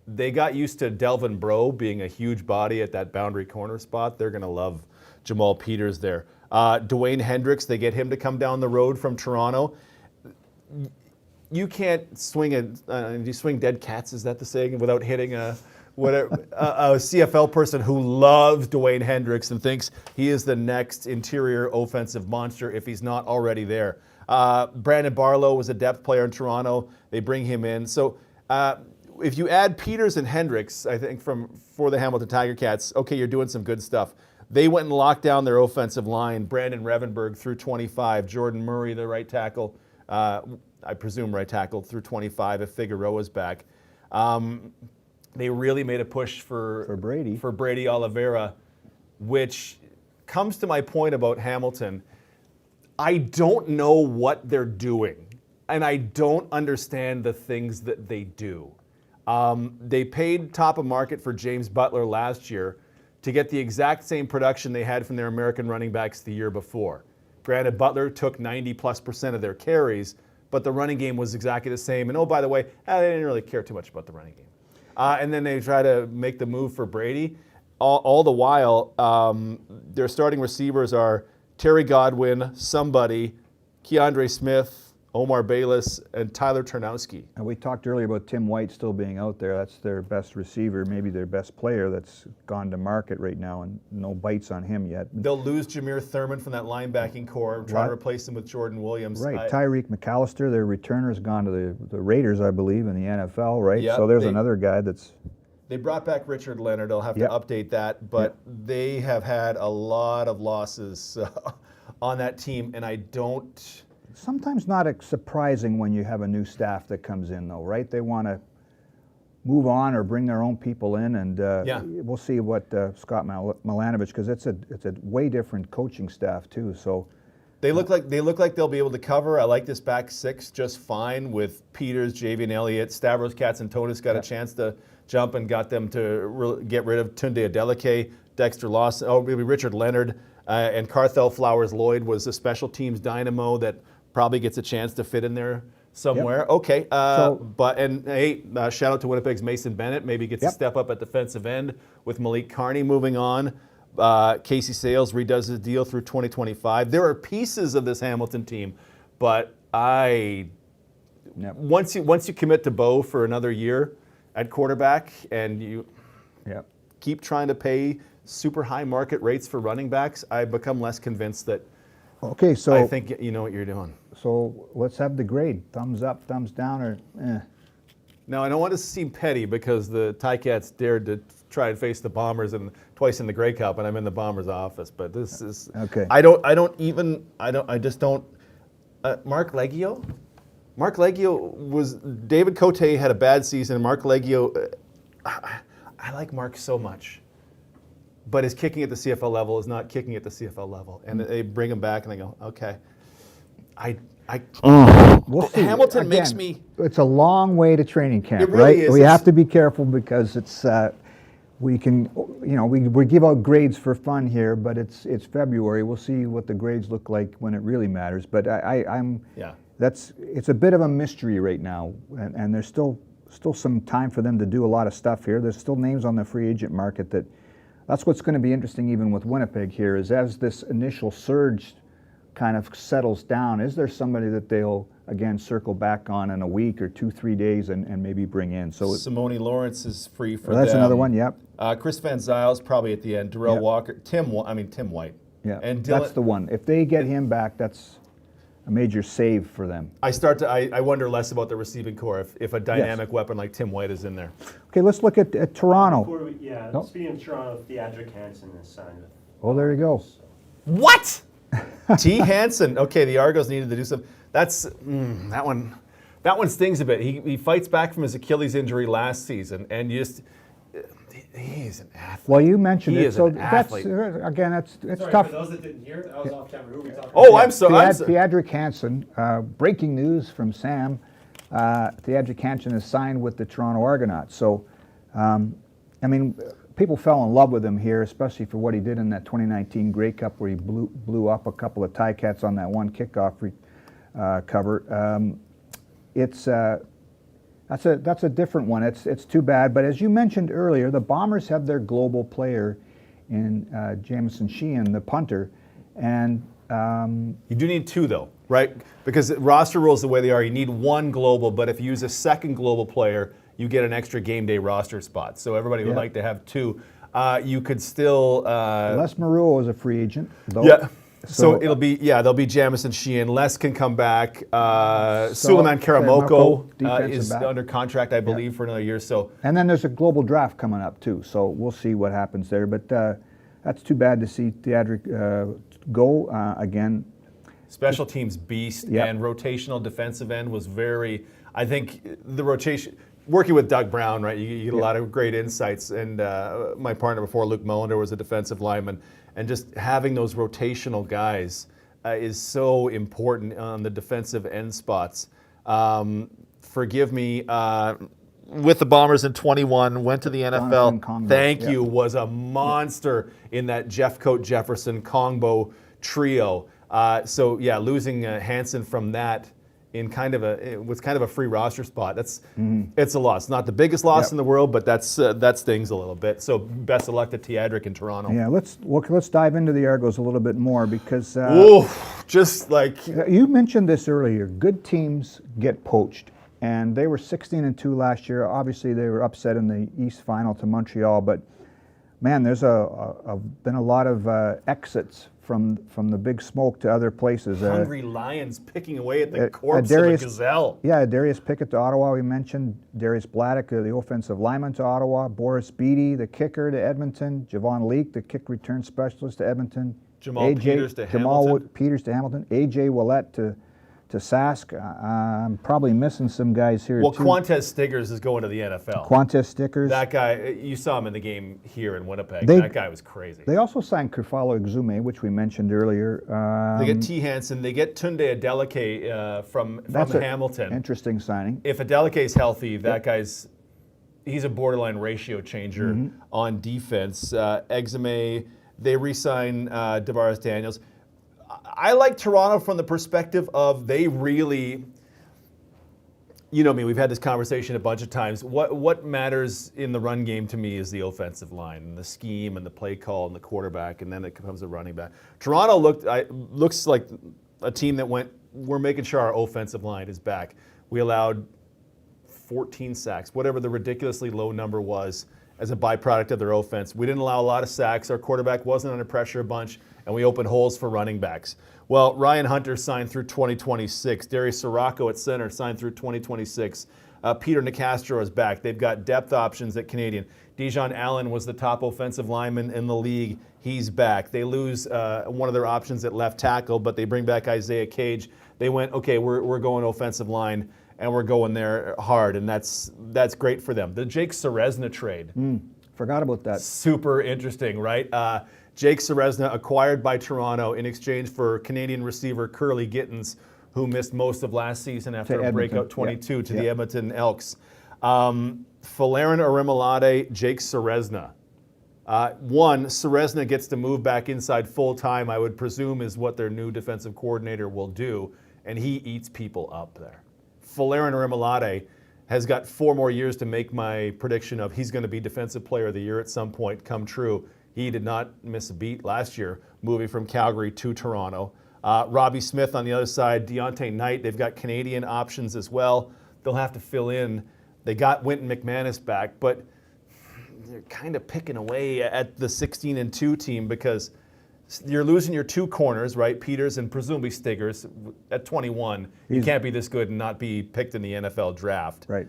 They got used to Delvin Breaux being a huge body at that boundary corner spot. They're going to love Jamal Peters there. Dwayne Hendricks, they get him to come down the road from Toronto. You can't swing you swing dead cats, is that the saying, without hitting a CFL person who loves Dwayne Hendricks and thinks he is the next interior offensive monster if he's not already there. Brandon Barlow was a depth player in Toronto. They bring him in. So if you add Peters and Hendricks, I think for the Hamilton Tiger Cats, okay, you're doing some good stuff. They went and locked down their offensive line. Brandon Revenberg through 25. Jordan Murray, the right tackle, I presume right tackle, through 25 if Figueroa's back. They really made a push for Brady Oliveira, which comes to my point about Hamilton. I don't know what they're doing, and I don't understand the things that they do. They paid top of market for James Butler last year to get the exact same production they had from their American running backs the year before. Granted, Butler took 90+% of their carries, but the running game was exactly the same. And oh, by the way, they didn't really care too much about the running game. And then they try to make the move for Brady. All the while, their starting receivers are Terry Godwin, somebody, Keandre Smith, Omar Bayless, and Tyler Ternowski. And we talked earlier about Tim White still being out there. That's their best receiver, maybe their best player that's gone to market right now, and no bites on him yet. They'll lose Jameer Thurman from that linebacking core, trying to replace him with Jordan Williams. Right, Tyreek McAllister, their returner, has gone to the Raiders, I believe, in the NFL, right? Yep, so there's another guy that's... They brought back Richard Leonard. I'll have to update that, but they have had a lot of losses on that team, and I don't... Sometimes not surprising when you have a new staff that comes in, though, right? They want to move on or bring their own people in, and we'll see what Scott Milanovich, because it's a way different coaching staff too. So they look like they'll be able to cover. I like this back six just fine with Peters, Javian Elliott, Stavros Katsantonis got a chance to jump and got them to get rid of Tunde Adeleke, Dexter Lawson, maybe Richard Leonard, and Carthel Flowers Lloyd was a special teams dynamo that probably gets a chance to fit in there somewhere. Yep. Okay, shout out to Winnipeg's Mason Bennett. Maybe gets a step up at defensive end with Malik Carney moving on. Casey Sales redoes his deal through 2025. There are pieces of this Hamilton team, but once you commit to Bo for another year at quarterback and you keep trying to pay super high market rates for running backs, I become less convinced that. Okay, so I think you know what you're doing. So let's have the grade: thumbs up, thumbs down, or eh. Now I don't want to seem petty because the Ticats dared to try and face the Bombers and twice in the Grey Cup, and I'm in the Bombers' office. But this is okay. I just don't. Mark Leggio. Mark Leggio was David Cote had a bad season. Mark Leggio, I like Mark so much. But his kicking at the CFL level is not kicking at the CFL level. And they bring him back and they go, okay. We'll see. Hamilton makes Again, me. It's a long way to training camp, It really right? is. We It's- have to be careful because it's we can, we give out grades for fun here, but it's February. We'll see what the grades look like when it really matters. But I'm it's a bit of a mystery right now, and there's still some time for them to do a lot of stuff here. There's still names on the free agent market that's what's going to be interesting even with Winnipeg here is as this initial surge kind of settles down, is there somebody that they'll again circle back on in a week or 2-3 days and maybe bring in? So Simone Lawrence is free for that's them. another one. Yep. Chris Van Zyle's probably at the end. Darrell Yep. Walker, Tim White. Yeah, And that's Dylan, the one. If they get him back, that's a major save for them. I wonder less about the receiving core if a dynamic weapon like Tim White is in there. Okay, let's look at Toronto. Nope. Speaking of Toronto, Theodric Hansen is signed with. Oh, there you go. What? T. Hansen. Okay, the Argos needed to do something. That's that one. That one stings a bit. He fights back from his Achilles injury last season, and he's an athlete. Well, you mentioned He it, is so an athlete. again, it's Sorry, tough. for those that didn't hear, I was off camera. Who are we talking Oh, about? I'm sorry. Theodric Hansen, breaking news from Sam. Theodric Hansen is signed with the Toronto Argonauts. So, I mean, people fell in love with him here, especially for what he did in that 2019 Grey Cup where he blew up a couple of Ticats on that one kickoff cover. That's a different one. It's too bad. But as you mentioned earlier, the Bombers have their global player in Jamison Sheehan, the punter, and You do need two, though, right? Because roster rules the way they are, you need one global, but if you use a second global player, you get an extra game day roster spot. So everybody would like to have two. You could still... Les Maruo is a free agent, though. Yeah. So it'll be, there'll be Jamison Sheehan. Les can come back. Suleiman Karamoko is back. under contract, I believe, for another year. So And then there's a global draft coming up, too. So we'll see what happens there. But that's too bad to see Theodric go again. special teams beast and rotational defensive end was very, I think the rotation, working with Doug Brown, right, you get a lot of great insights. And my partner before, Luke Mullender, was a defensive lineman. And just having those rotational guys is so important on the defensive end spots. Forgive me, with the Bombers in 21, went to the NFL. Kongbo, Thank you, was a monster in that Jeffcoat Jefferson Kongbo trio. Losing Hansen from that in it was kind of a free roster spot. It's a loss. Not the biggest loss in the world, but that stings a little bit. So best of luck to Theodric in Toronto. Yeah, let's dive into the Argos a little bit more because just like you mentioned this earlier. Good teams get poached, and they were 16-2 last year. Obviously, they were upset in the East Final to Montreal, but man, there's been a lot of exits from the Big Smoke to other places. Hungry Lions picking away at the corpse of a gazelle. Yeah, Darius Pickett to Ottawa, we mentioned. Darius Bladdock, the offensive lineman, to Ottawa. Boris Beatty, the kicker, to Edmonton. Javon Leake, the kick return specialist, to Edmonton. Jamal Peters to Hamilton. A.J. Willett to Sask. I'm probably missing some guys here, Well, too. Quantez Stiggers is going to the NFL. Quantez Stickers. That guy, you saw him in the game here in Winnipeg. That guy was crazy. They also signed Krufalo Exume, which we mentioned earlier. They get T. Hansen. They get Tunde Adeleke from Hamilton. Interesting signing. If Adeleke's healthy, he's a borderline ratio changer on defense. Exume, they re-sign Davaris Daniels. I like Toronto from the perspective of they really, you know me, we've had this conversation a bunch of times. What matters in the run game to me is the offensive line and the scheme and the play call and the quarterback, and then it becomes a running back. Toronto looks like a team that we're making sure our offensive line is back. We allowed 14 sacks, whatever the ridiculously low number was, as a byproduct of their offense. We didn't allow a lot of sacks. Our quarterback wasn't under pressure a bunch, and we opened holes for running backs. Well, Ryan Hunter signed through 2026. Darius Sirocco at center signed through 2026. Peter Nicastro is back. They've got depth options at Canadian. Dijon Allen was the top offensive lineman in the league. He's back. They lose one of their options at left tackle, but they bring back Isaiah Cage. They went, okay, we're going offensive line, and we're going there hard, and that's great for them. The Jake Serezna trade. Forgot about that. Super interesting, right? Jake Serezna acquired by Toronto in exchange for Canadian receiver Curly Gittins, who missed most of last season after a Edmonton, breakout yeah. 22 to Yeah. the Edmonton Elks. Falarin Arimalade, Jake Serezna. One, Serezna gets to move back inside full time, I would presume is what their new defensive coordinator will do, and he eats people up there. Falarin Arimalade has got 4 more years to make my prediction of he's going to be Defensive Player of the Year at some point come true. He did not miss a beat last year, moving from Calgary to Toronto. Robbie Smith on the other side, Ed Tait. They've got Canadian options as well. They'll have to fill in. They got Wynton McManus back, but they're kind of picking away at the 16-2 team because you're losing your 2 corners, right? Peters and presumably Stiggers at 21. You can't be this good and not be picked in the NFL draft. Right.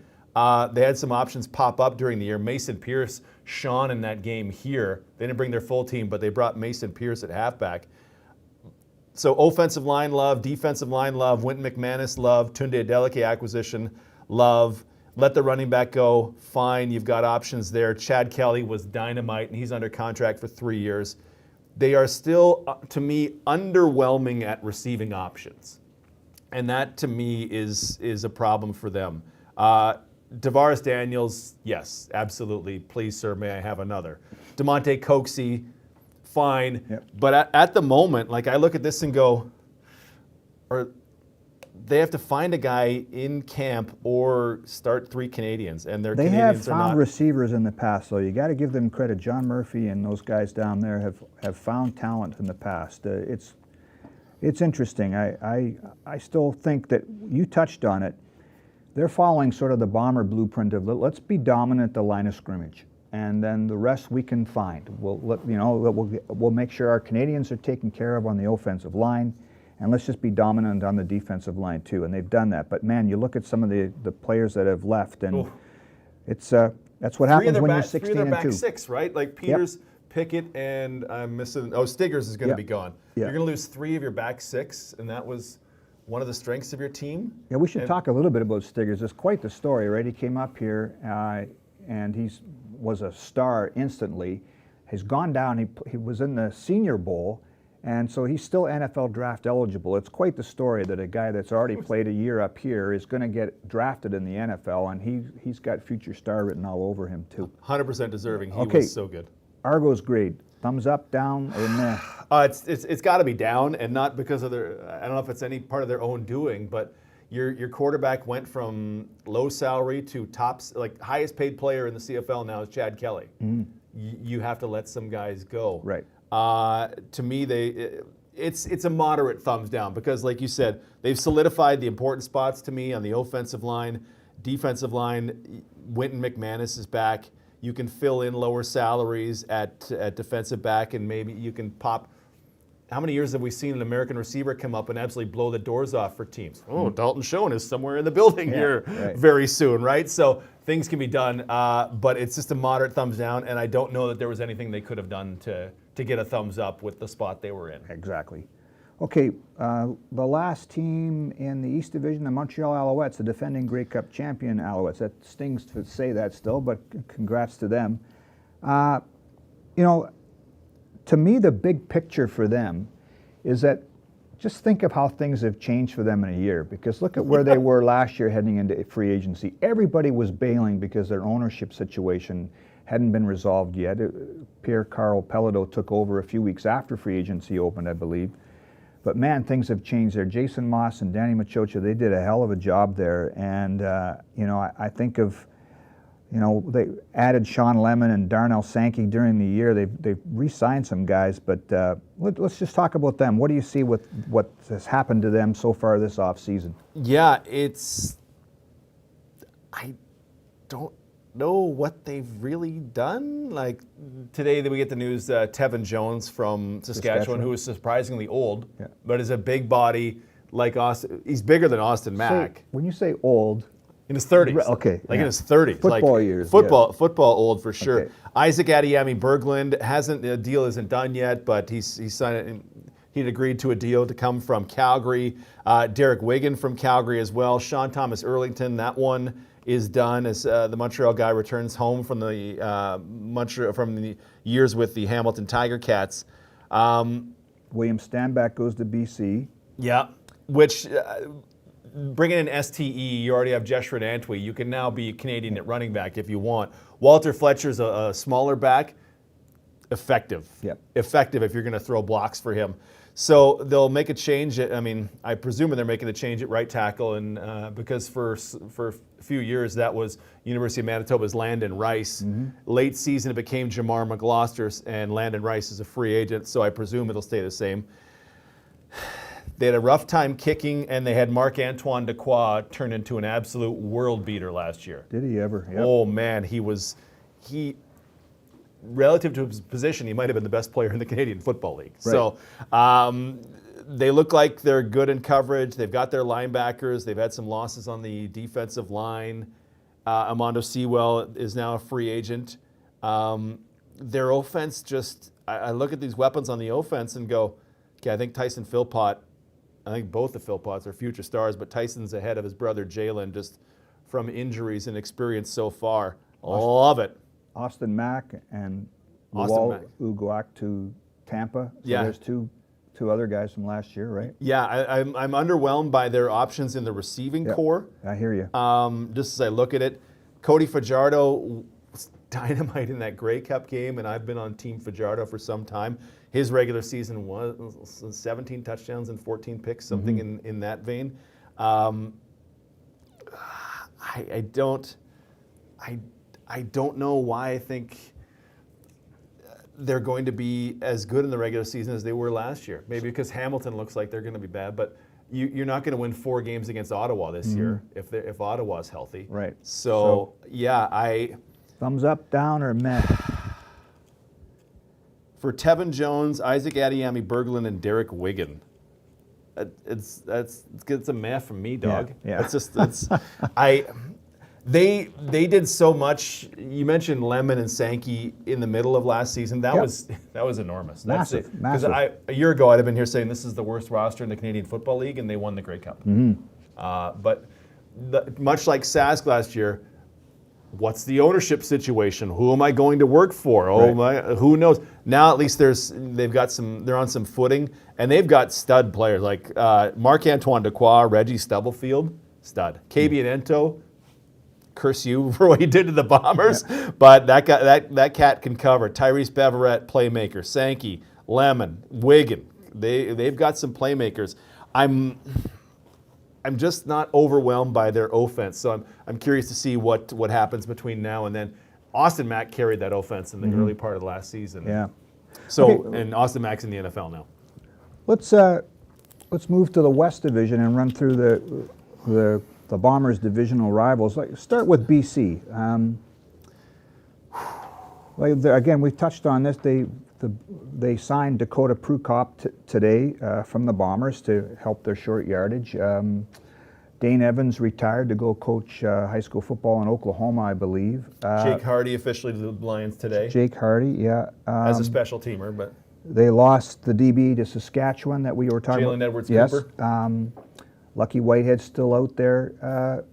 They had some options pop up during the year. Mason Pierce shone in that game here. They didn't bring their full team, but they brought Mason Pierce at halfback. So offensive line love, defensive line love, Wynton McManus love, Tunde Adeleke acquisition love. Let the running back go, fine, you've got options there. Chad Kelly was dynamite, and he's under contract for 3 years. They are still, to me, underwhelming at receiving options. And that, to me, is a problem for them. Tavares Daniels, yes, absolutely. Please, sir, may I have another. DeMonte Coxey, fine. Yep. But at the moment, like I look at this and go, or they have to find a guy in camp or start 3 Canadians, and their They have Canadians are found not. receivers in the past, so you got to give them credit. John Murphy and those guys down there have found talent in the past. It's interesting. I still think that you touched on it. They're following sort of the Bomber blueprint of let's be dominant at the line of scrimmage, and then the rest we can find. We'll make sure our Canadians are taken care of on the offensive line, and let's just be dominant on the defensive line too. And they've done that. But man, you look at some of the players that have left, and it's that's what happens when you're 16 Three of their and back 2. 6, right? Like Peters, Pickett, and I'm missing. Oh, Stiggers is going to Yep. be gone. Yeah. You're going to lose 3 of your back 6, and that was one of the strengths of your team. Yeah, we should And- talk a little bit about Stiggers. It's quite the story, right? He came up here and he was a star instantly. He's gone down. He was in the Senior Bowl, and so he's still NFL draft eligible. It's quite the story that a guy that's already played a year up here is going to get drafted in the NFL, and he's got future star written all over him too. 100% deserving. He Okay. was so good. Argo's grade, thumbs up, down, or meh? It's got to be down, and not because of their. I don't know if it's any part of their own doing, but your quarterback went from low salary to like highest paid player in the CFL now is Chad Kelly. You have to let some guys go. Right. To me, it's a moderate thumbs down because, like you said, they've solidified the important spots to me on the offensive line, defensive line. Wynton McManus is back. You can fill in lower salaries at defensive back, and maybe you can pop. How many years have we seen an American receiver come up and absolutely blow the doors off for teams? Oh, Dalton Schoen is somewhere in the building here right. very soon, right? So things can be done, but it's just a moderate thumbs down, and I don't know that there was anything they could have done to get a thumbs up with the spot they were in. Exactly. Okay, the last team in the East Division, the Montreal Alouettes, the defending Grey Cup champion Alouettes. That stings to say that still, but congrats to them. To me, the big picture for them is that just think of how things have changed for them in a year, because look at where they were last year heading into free agency. Everybody was bailing because their ownership situation hadn't been resolved yet. Pierre-Carl Pelledo took over a few weeks after free agency opened, I believe. But man, things have changed there. Jason Moss and Danny Machocha, they did a hell of a job there. And, I think of, they added Sean Lemon and Darnell Sankey during the year. They've re-signed some guys, but let's just talk about them. What do you see with what has happened to them so far this offseason? Yeah, I don't know what they've really done. Like today we get the news Tevin Jones from Saskatchewan, who is surprisingly old, but is a big body like Austin. He's bigger than Austin Mack. So, when you say old, in his 30s. Okay. Like in his 30s. Football years. Football old for sure. Okay. Isaac Adiyami Berglund the deal isn't done yet, but he's signed. He'd agreed to a deal to come from Calgary. Derek Wigan from Calgary as well. Sean Thomas Earlington, that one is done as the Montreal guy returns home from the years with the Hamilton Tiger Cats. William Stanback goes to BC. Yeah. which bringing in STE, you already have Jeshred Antwi. You can now be Canadian at running back if you want. Walter Fletcher's a smaller back. Effective. Yep. Effective if you're going to throw blocks for him. So they'll make a change. I mean, I presume they're making a change at right tackle, and because for a few years that was University of Manitoba's Landon Rice. Late season it became Jamar McGloster, and Landon Rice is a free agent, so I presume it'll stay the same. They had a rough time kicking, and they had Marc-Antoine Dequoy turn into an absolute world beater last year. Did he ever? Yep. Oh man, relative to his position, he might have been the best player in the Canadian Football League. Right. So they look like they're good in coverage. They've got their linebackers. They've had some losses on the defensive line. Armando Sewell is now a free agent. Their offense I look at these weapons on the offense and go, okay, I think Tyson Philpott, I think both the Philpotts are future stars, but Tyson's ahead of his brother Jalen just from injuries and experience so far. Love it. Austin Mack and Austin Mack. Uguak to Tampa. So Yeah. there's two other guys from last year, right? Yeah, I'm underwhelmed by their options in the receiving core. I hear you. Just as I look at it, Cody Fajardo was dynamite in that Grey Cup game, and I've been on Team Fajardo for some time. His regular season was 17 touchdowns and 14 picks, something in that vein. I don't know why I think they're going to be as good in the regular season as they were last year. Maybe because Hamilton looks like they're going to be bad, but you're not going to win 4 games against Ottawa this year if Ottawa's healthy. Right. So yeah, Thumbs up, down, or meh? for Tevin Jones, Isaac Adiyami Berglund, and Derek Wigan. It's a meh from me, dog. Yeah. It's just They did so much. You mentioned Lemon and Sankey in the middle of last season. That was enormous. Massive. Because a year ago I'd have been here saying this is the worst roster in the Canadian Football League, and they won the Grey Cup. But much like Sask last year, what's the ownership situation? Who am I going to work for? Who knows? Now at least they're on some footing, and they've got stud players like Marc-Antoine Dequoy, Reggie Stubblefield, stud. Kabianento, curse you for what he did to the Bombers, but that cat can cover. Tyrese Beverett, playmaker. Sankey, Lemon, Wigan. They've got some playmakers. I'm just not overwhelmed by their offense, so I'm curious to see what happens between now and then. Austin Mack carried that offense in the early part of last season. Yeah. So Okay. and Austin Mack's in the NFL now. Let's move to the West Division and run through the Bombers' divisional rivals. Start with BC. Again, we've touched on this. They signed Dakota Prukop today from the Bombers to help their short yardage. Dane Evans retired to go coach high school football in Oklahoma, I believe. Jake Hardy officially to the Lions today Jake Hardy, yeah. as a special teamer, but They lost the DB to Saskatchewan that we were talking Jalen about. Edwards Yes. Cooper. Lucky Whitehead's still out there.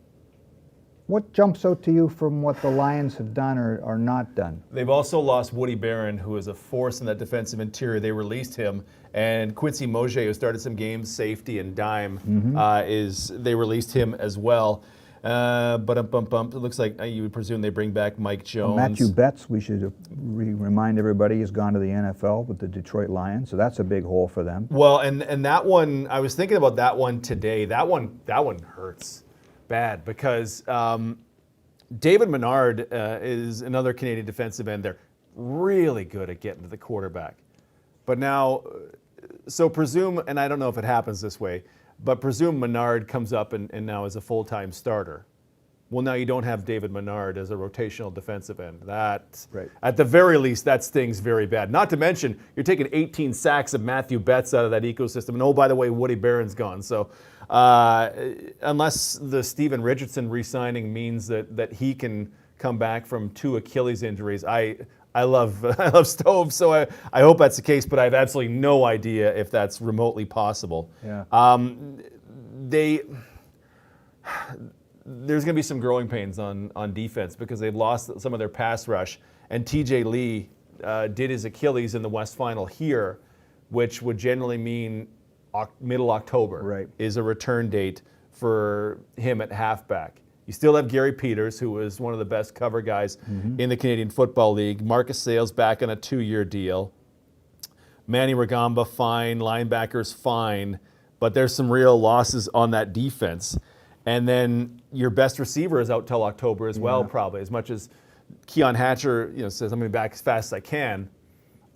What jumps out to you from what the Lions have done or not done? They've also lost Woody Barron, who is a force in that defensive interior. They released him, and Quincy Moje, who started some games, safety and dime, they released him as well. But it looks like you would presume they bring back Mike Jones. Matthew Betts, we should remind everybody, has gone to the NFL with the Detroit Lions, so that's a big hole for them. Well, and that one, I was thinking about that one today. That one hurts bad because David Menard is another Canadian defensive end. They're really good at getting to the quarterback. But now, so presume, and I don't know if it happens this way, but presume Menard comes up and now is a full-time starter. Well, now you don't have David Menard as a rotational defensive end. That, Right. at the very least, that stings very bad. Not to mention, you're taking 18 sacks of Matthew Betts out of that ecosystem. And oh, by the way, Woody Barron's gone. So unless the Steven Richardson re-signing means that he can come back from 2 Achilles injuries, I love Stove, so I hope that's the case, but I have absolutely no idea if that's remotely possible. Yeah. There's going to be some growing pains on defense because they've lost some of their pass rush, and TJ Lee did his Achilles in the West Final here, which would generally mean middle October Right. is a return date for him at halfback. You still have Gary Peters, who was one of the best cover guys in the Canadian Football League. Marcus Sales back on a 2-year deal. Manny Ragamba, fine. Linebackers, fine. But there's some real losses on that defense. And then your best receiver is out till October as well, probably. As much as Keon Hatcher says, I'm going to be back as fast as I can.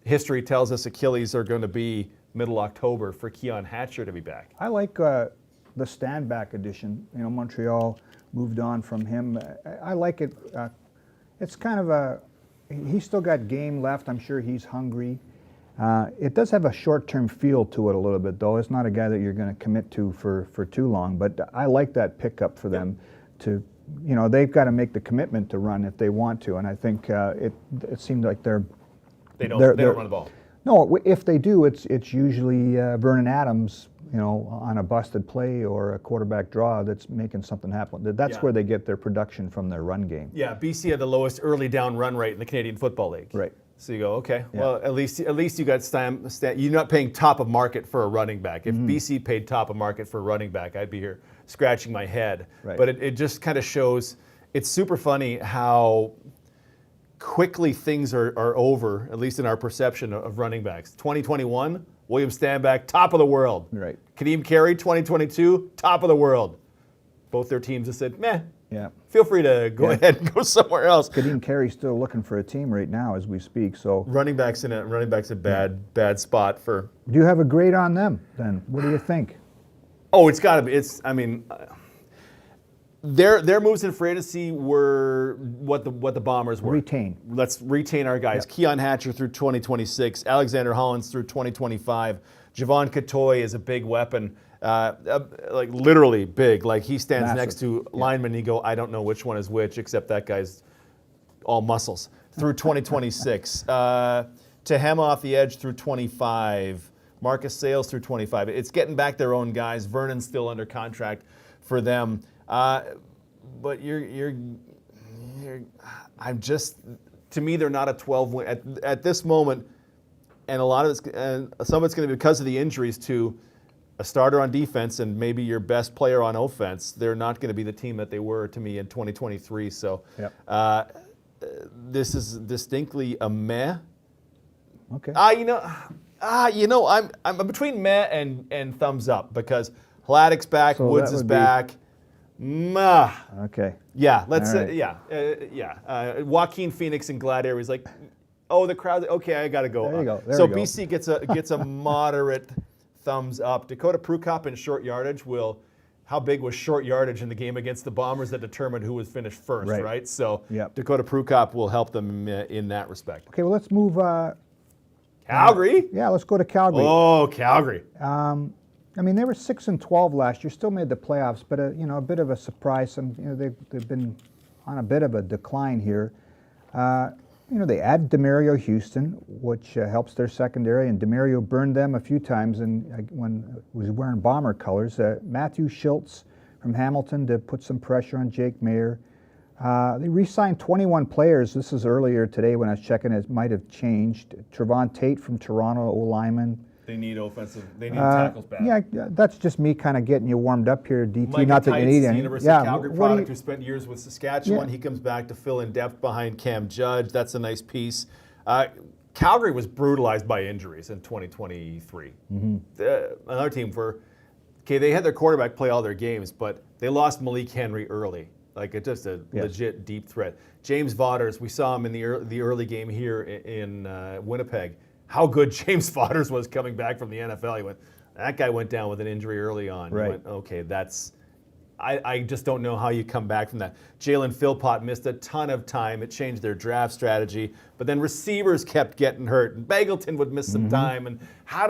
History tells us Achilles are going to be middle October for Keon Hatcher to be back. I like the stand-back edition. Montreal moved on from him. I like it. It's kind of he's still got game left. I'm sure he's hungry. It does have a short-term feel to it a little bit, though. It's not a guy that you're going to commit to for too long. But I like that pickup for them to, they've got to make the commitment to run if they want to. And I think it seemed like They don't run the ball. No, if they do, it's usually Vernon Adams, on a busted play or a quarterback draw that's making something happen. That's where they get their production from their run game. Yeah, BC had the lowest early down run rate in the Canadian Football League. Right. So you go, okay, well, at least you got you're not paying top of market for a running back. If BC paid top of market for a running back, I'd be here scratching my head. Right. But it just kind of shows, it's super funny how quickly things are over, at least in our perception of running backs. 2021, William Stanback, top of the world. Right. Kadeem Carey, 2022, top of the world. Both their teams have said, meh, Yeah. feel free to go ahead and go somewhere else. Kadeem Carey's still looking for a team right now as we speak. So, Running back's a bad spot for. do you have a grade on them then? What do you think? Oh, it's got to be. Their moves in free agency were what the Bombers were. Retain. Let's retain our guys. Yep. Keon Hatcher through 2026. Alexander Hollins through 2025. Javon Katoy is a big weapon. Like literally big. Like he stands Massive. next to linemen and you go, I don't know which one is which, except that guy's all muscles. Through 2026. Tehema off the edge through 25. Marcus Sales through 25. It's getting back their own guys. Vernon's still under contract for them. But I'm just, to me, they're not a 12 win at this moment, and a lot of it's, and some of it's going to be because of the injuries to a starter on defense and maybe your best player on offense. They're not going to be the team that they were to me in 2023. So, this is distinctly a meh. Okay. I'm between meh and thumbs up because Hladek's back, So Woods that is would be- back. Meh. Okay. Yeah, let's All right. Joaquin Phoenix and Gladiator is like, oh, the crowd. Okay, I gotta go. There you go. There So we go. BC gets a moderate thumbs up. Dakota Prukop in short yardage will. How big was short yardage in the game against the Bombers that determined who was finished first, Right. right? So Yep. Dakota Prukop will help them in that respect. Okay, well, let's move. Calgary. Yeah, let's go to Calgary. Oh, Calgary. I mean, they were 6-12 last year, still made the playoffs, but a bit of a surprise. And they've been on a bit of a decline here. They add Demario Houston, which helps their secondary, and Demario burned them a few times when he was wearing Bomber colors. Matthew Schultz from Hamilton to put some pressure on Jake Mayer. They re-signed 21 players. This is earlier today when I was checking. It might have changed. Ed Tait from Toronto, O-lineman. They need offensive. They need tackles back. Yeah, that's just me kind of getting you warmed up here, DT. Micah Not that you Tights, need any. University of Calgary what do product you- who spent years with Saskatchewan. Yeah. He comes back to fill in depth behind Cam Judge. That's a nice piece. Calgary was brutalized by injuries in 2023. Another team they had their quarterback play all their games, but they lost Malik Henry early. Like just a legit deep threat. James Vaughters, we saw him in the early game here in Winnipeg. How good James Vaughters was coming back from the NFL. That guy went down with an injury early on. Right. You went, okay, I just don't know how you come back from that. Jalen Philpott missed a ton of time. It changed their draft strategy. But then receivers kept getting hurt. And Bagleton would miss some time. And how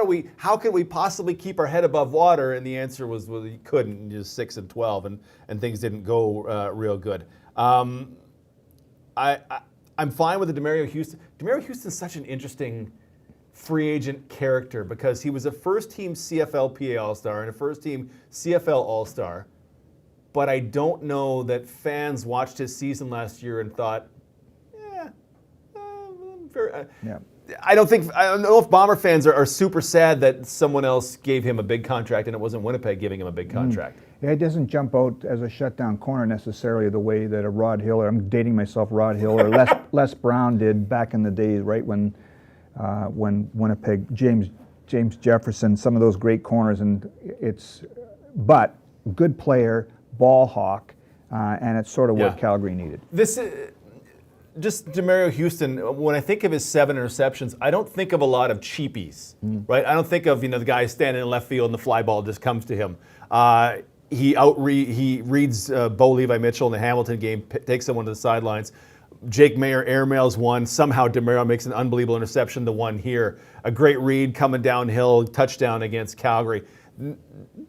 could we possibly keep our head above water? And the answer was, well, you couldn't. Just 6-12, and things didn't go real good. I'm fine with the Demario Houston. Demario Houston's such an interesting free agent character because he was a first-team CFL All-Star and a first-team CFL All-Star. But I don't know that fans watched his season last year and thought, I don't know if Bomber fans are super sad that someone else gave him a big contract and it wasn't Winnipeg giving him a big contract. Yeah, it doesn't jump out as a shutdown corner necessarily the way that a Rod Hill, or I'm dating myself, Rod Hill, or Les Brown did back in the days, right when Winnipeg, James Jefferson, some of those great corners, but good player, ball hawk, and it's sort of what Calgary needed. This is just Demario Houston. When I think of his 7 interceptions, I don't think of a lot of cheapies, right? I don't think of the guy standing in left field and the fly ball just comes to him. He reads Bo Levi Mitchell in the Hamilton game, takes someone to the sidelines. Jake Mayer airmails one. Somehow Demario makes an unbelievable interception. The one here, a great read coming downhill, touchdown against Calgary.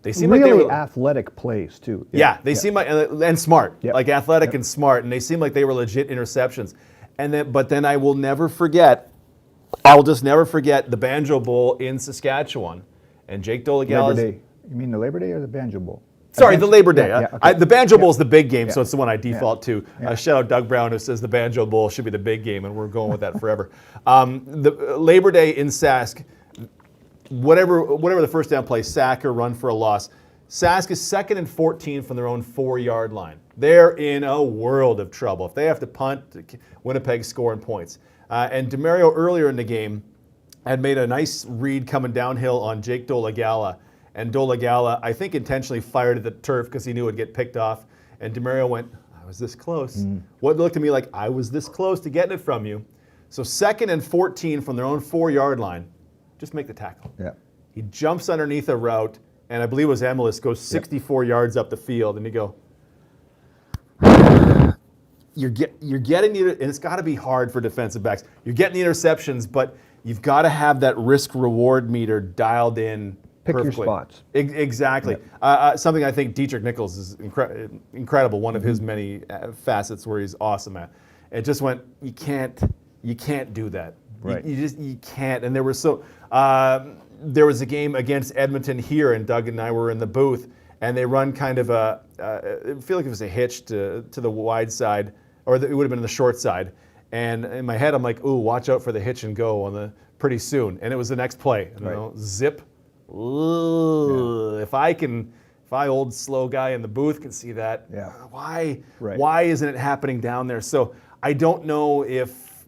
They seem really like they were athletic plays too. Yeah, they seem like and smart, like athletic Yep. and smart, and they seem like they were legit interceptions. But then I will never forget. I'll just never forget the Banjo Bowl in Saskatchewan, and Jake Dolegala. Labor Day. You mean the Labor Day or the Banjo Bowl? Sorry, the Labor Day. Okay. The Banjo Bowl is the big game, so it's the one I default to. Yeah. Shout out Doug Brown, who says the Banjo Bowl should be the big game, and we're going with that forever. The Labor Day in Sask, whatever the first down play, sack or run for a loss, Sask is 2nd and 14 from their own 4-yard line. They're in a world of trouble. If they have to punt, Winnipeg scoring points. And Demario earlier in the game had made a nice read coming downhill on Jake Dolegala. And Dolegala, I think, intentionally fired at the turf because he knew it would get picked off. And Demario went, I was this close. What looked to me like, I was this close to getting it from you. So 2nd and 14 from their own 4-yard line. Just make the tackle. Yeah. He jumps underneath a route, and I believe it was Emelis, goes 64 yards up the field, and you go, you're getting the, and it's got to be hard for defensive backs. You're getting the interceptions, but you've got to have that risk-reward meter dialed in Pick perfectly. your spots. Exactly. Something I think Dietrich Nichols is incredible, one of his many facets where he's awesome at. It just went, you can't do that. Right. You can't. And there was a game against Edmonton here, and Doug and I were in the booth, and they run kind of I feel like it was a hitch to the wide side, or it would have been the short side. And in my head, I'm like, ooh, watch out for the hitch and go on the pretty soon. And it was the next play. Zip. Ooh, if I old slow guy in the booth can see that, why isn't it happening down there? So I don't know if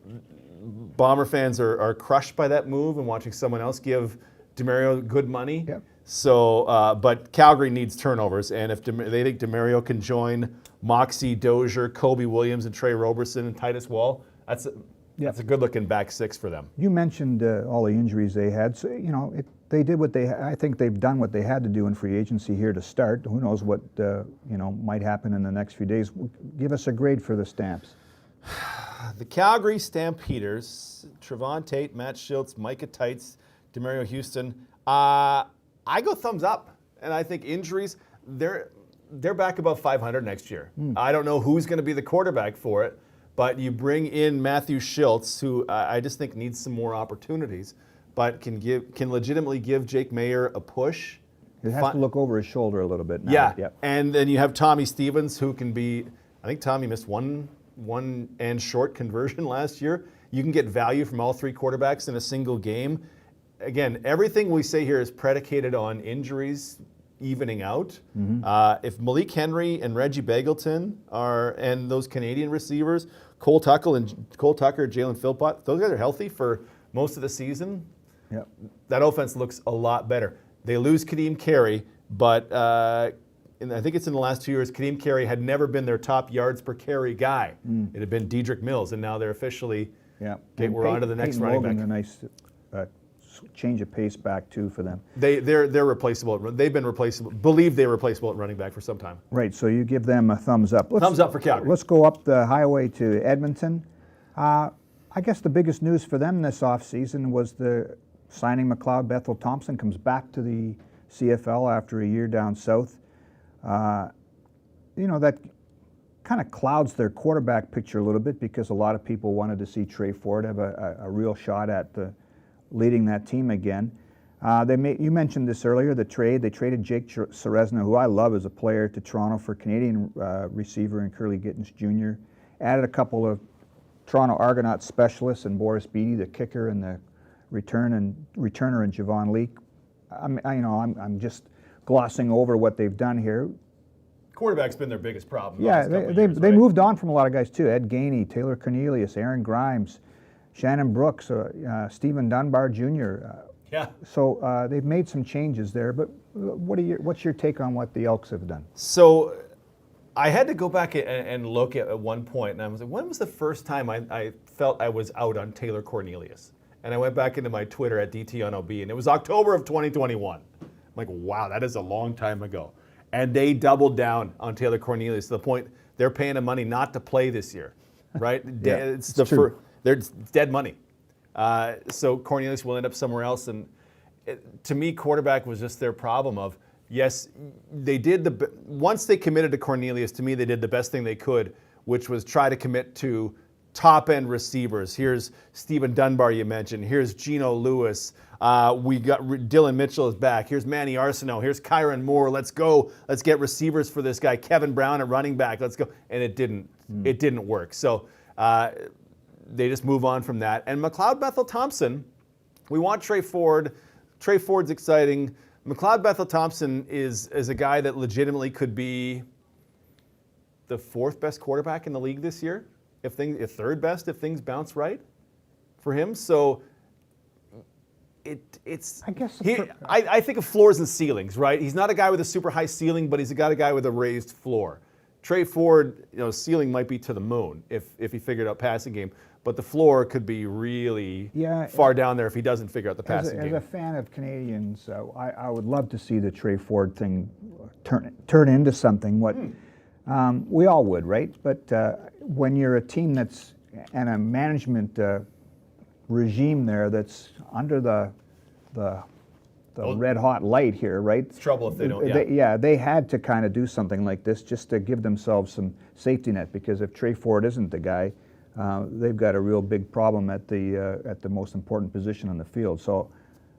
Bomber fans are crushed by that move and watching someone else give Demario good money. Yep. So, but Calgary needs turnovers, and if they think Demario can join Moxie, Dozier, Kobe Williams, and Trey Roberson and Titus Wall, that's a good-looking back six for them. You mentioned all the injuries they had. So, they did what I think they've done what they had to do in free agency here to start. Who knows what might happen in the next few days. Give us a grade for the Stamps. The Calgary Stampeders, Ed Tait, Matt Schultz, Micah Tights, Demario Houston. I go thumbs up, and I think injuries, they're back above 500 next year. I don't know who's going to be the quarterback for it, but you bring in Matthew Schultz, who I just think needs some more opportunities, but can legitimately give Jake Mayer a push. He has to look over his shoulder a little bit now. Yeah, Yep. And then you have Tommy Stevens, who can be, I think Tommy missed one and short conversion last year. You can get value from all three quarterbacks in a single game. Again, everything we say here is predicated on injuries evening out. If Malik Henry and Reggie Bagleton and those Canadian receivers, Cole Tucker, Jalen Philpott, those guys are healthy for most of the season. Yep. That offense looks a lot better. They lose Kadeem Carey, but I think it's in the last 2 years, Kadeem Carey had never been their top yards per carry guy. It had been Dedrick Mills, and now they're officially, we're on to the next running back. A nice change of pace back, too, for them. They're replaceable. They've been replaceable. Believe they're replaceable at running back for some time. Right, so you give them a thumbs up. Thumbs up for Calgary. Let's go up the highway to Edmonton. I guess the biggest news for them this offseason was the signing McLeod. Bethel Thompson comes back to the CFL after a year down south. That kind of clouds their quarterback picture a little bit because a lot of people wanted to see Trey Ford have a real shot at leading that team again. You mentioned this earlier, the trade. They traded Jake Ceresna, who I love as a player, to Toronto for Canadian receiver and Curly Gittens Jr. Added a couple of Toronto Argonauts specialist and Boris Beattie, the kicker and the returner and Javon Leake. I'm just glossing over what they've done here. Quarterback's been their biggest problem. Yeah, they right? moved on from a lot of guys too. Ed Gainey, Taylor Cornelius, Aaron Grimes, Shannon Brooks, Stephen Dunbar Jr. Yeah. So they've made some changes there. But what's your take on what the Elks have done? So I had to go back and look at one point, and I was like, when was the first time I felt I was out on Taylor Cornelius? And I went back into my Twitter at DTONOB, and it was October of 2021. I'm like, wow, that is a long time ago. And they doubled down on Taylor Cornelius to the point they're paying him money not to play this year, right? Yeah, it's true. It's dead money. So Cornelius will end up somewhere else. And to me, quarterback was just their problem of, yes, they did once they committed to Cornelius, to me, they did the best thing they could, which was try to commit to top-end receivers. Here's Stephen Dunbar you mentioned. Here's Geno Lewis. We got Dylan Mitchell is back. Here's Manny Arsenault. Here's Kyron Moore. Let's go. Let's get receivers for this guy. Kevin Brown at running back. Let's go. And it didn't. It didn't work. So they just move on from that. And McLeod Bethel Thompson, we want Trey Ford. Trey Ford's exciting. McLeod Bethel Thompson is a guy that legitimately could be the fourth best quarterback in the league this year. If third best, if things bounce right for him. So it's. I guess I think of floors and ceilings, right? He's not a guy with a super high ceiling, but he's a guy with a raised floor. Trey Ford, ceiling might be to the moon if he figured out passing game, but the floor could be really far down there if he doesn't figure out the passing game. As a fan of Canadians, I would love to see the Trey Ford thing turn into something. We all would, right? But when you're a team that's and a management regime there that's under the red hot light here, right? It's trouble if they don't. They had to kind of do something like this just to give themselves some safety net, because if Trey Ford isn't the guy, they've got a real big problem at the most important position on the field. So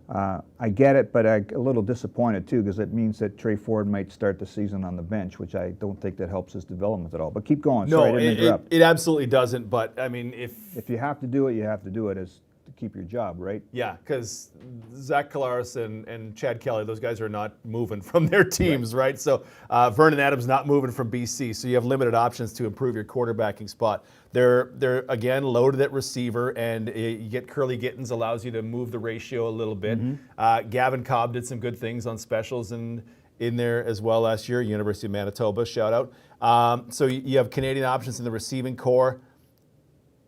I get it, but I'm a little disappointed too, because it means that Trey Ford might start the season on the bench, which I don't think that helps his development at all. But keep going. No, Sorry, I didn't interrupt. It absolutely doesn't. But I mean, if you have to do it, you have to do it as to keep your job, right? Yeah, because Zach Kalaris and Chad Kelly, those guys are not moving from their teams, right? So Vernon Adams not moving from BC, so you have limited options to improve your quarterbacking spot. They're again loaded at receiver, and you get Curly Gittins, allows you to move the ratio a little bit. Gavin Cobb did some good things on specials and in there as well last year. University of Manitoba, shout out. So you have Canadian options in the receiving core.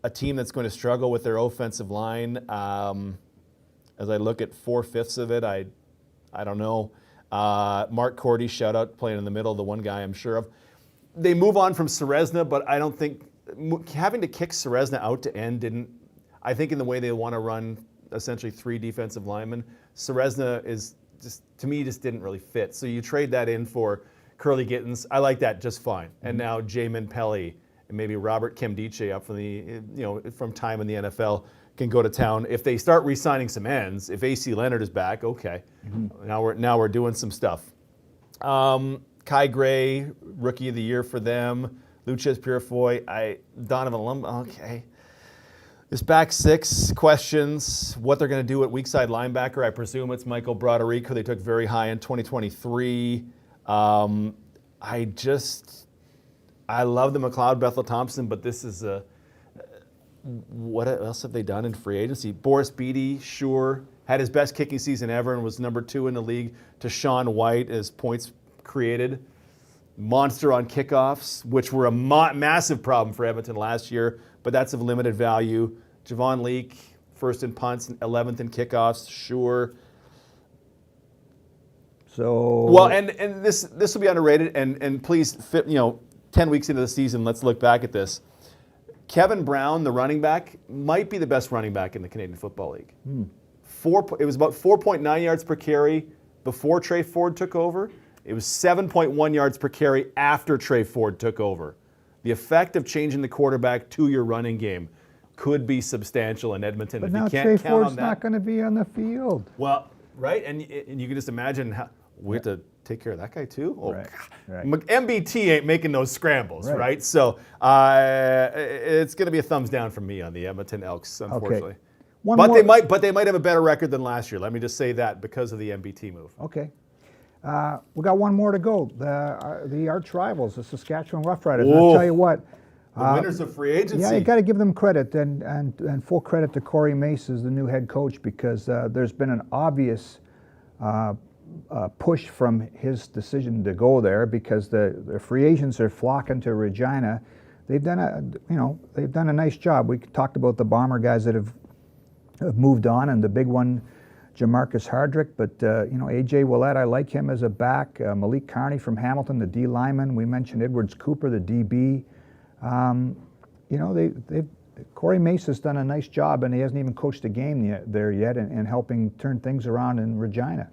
A team that's going to struggle with their offensive line. As I look at 4/5 of it, I don't know. Mark Cordy, shout out, playing in the middle, the one guy I'm sure of. They move on from Serezna, but I don't think having to kick Serezna out to end didn't. I think in the way they want to run essentially 3 defensive linemen, Serezna is just, to me, just didn't really fit. So you trade that in for Curly Gittins. I like that just fine. And now Jamin Pelly and maybe Robert Kemdiche up from from time in the NFL can go to town. If they start re-signing some ends, if AC Leonard is back, okay. Now we're doing some stuff. Kai Gray, Rookie of the Year for them. Lucas Purifoy, Donovan Lum, okay. This back six questions, what they're going to do at weak side linebacker. I presume it's Michael Broderick, who they took very high in 2023. I love the McLeod Bethel Thompson, but this is what else have they done in free agency? Boris Beattie, sure, had his best kicking season ever and was number 2 in the league to Sean White as points created. Monster on kickoffs, which were a massive problem for Edmonton last year, but that's of limited value. Javon Leake, 1st in punts, 11th in kickoffs, sure. So well, and this will be underrated, and please, 10 weeks into the season, let's look back at this. Kevin Brown, the running back, might be the best running back in the Canadian Football League. It was about 4.9 yards per carry before Trey Ford took over. It was 7.1 yards per carry after Trey Ford took over. The effect of changing the quarterback to your running game could be substantial in Edmonton. But if now you can't Trey count Ford's on that, not going to be on the field. well, right, and you can just imagine how we have to take care of that guy too? Oh, Right, God. right. MBT ain't making those scrambles, Right. right? So it's going to be a thumbs down from me on the Edmonton Elks, unfortunately. One But more- they might have a better record than last year. Let me just say that because of the MBT move. Okay. We got one more to go. The arch rivals, the Saskatchewan Roughriders. And I'll Oof. tell you what. The winners of free agency. Yeah, you got to give them credit and full credit to Corey Mace as the new head coach because there's been an obvious push from his decision to go there because the free agents are flocking to Regina. They've done a nice job. We talked about the Bomber guys that have moved on, and the big one, Jamarcus Hardrick. But AJ Willett, I like him as a back. Malik Carney from Hamilton, the D lineman. We mentioned Edwards Cooper, the DB. Corey Mace has done a nice job, and he hasn't even coached a game there yet, in helping turn things around in Regina.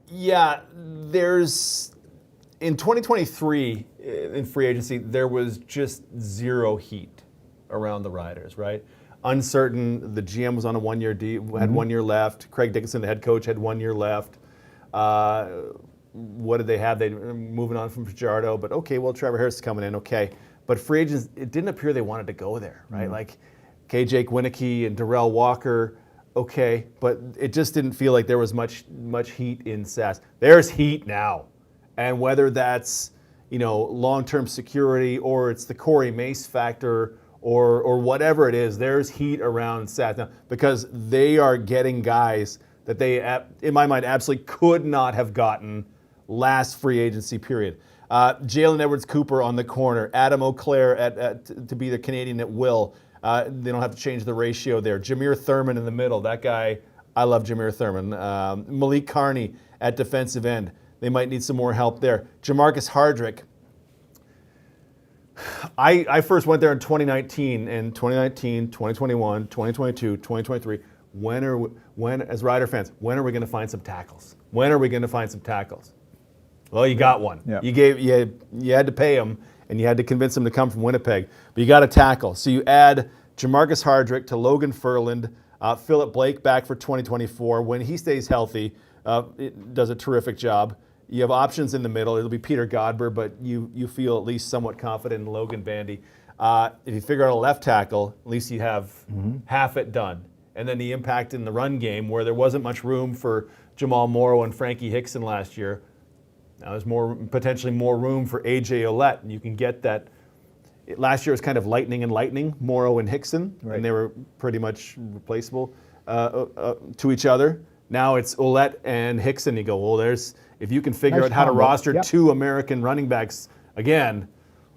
Yeah, in 2023 in free agency, there was just zero heat around the Riders, right? Uncertain. The GM was on a 1 year deal, had 1 year left. Craig Dickinson, the head coach, had 1 year left. What did they have? They were moving on from Fajardo, but okay, well, Trevor Harris is coming in, okay. But free agents, it didn't appear they wanted to go there, right? Like Jake Winicky and Darrell Walker, okay, but it just didn't feel like there was much heat in Sask. There's heat now, and whether that's long-term security or it's the Corey Mace factor or whatever it is, there's heat around Sask now because they are getting guys that they, in my mind, absolutely could not have gotten last free agency period. Jalen Edwards Cooper on the corner, Adam O'Clair to be the Canadian at will. They don't have to change the ratio there. Jameer Thurman in the middle. That guy, I love Jameer Thurman. Malik Carney at defensive end. They might need some more help there. Jamarcus Hardrick. I first went there in 2019, and 2019, 2021, 2022, 2023. When, as Rider fans, when are we going to find some tackles? When are we going to find some tackles? Well, you got one. Yeah. You had to pay him, and you had to convince him to come from Winnipeg. But you got a tackle. So you add Jamarcus Hardrick to Logan Furland, Philip Blake back for 2024. When he stays healthy, it does a terrific job. You have options in the middle. It'll be Peter Godber, but you feel at least somewhat confident in Logan Bandy. If you figure out a left tackle, at least you have half it done. And then the impact in the run game, where there wasn't much room for Jamal Morrow and Frankie Hickson last year. Now there's potentially more room for AJ Ouellette, and you can get that. Last year was kind of lightning and lightning, Morrow and Hickson, Right. and they were pretty much replaceable to each other. Now it's Ouellette and Hickson. You go, well, if you can figure Nice out how to combo. roster Yep. two American running backs again,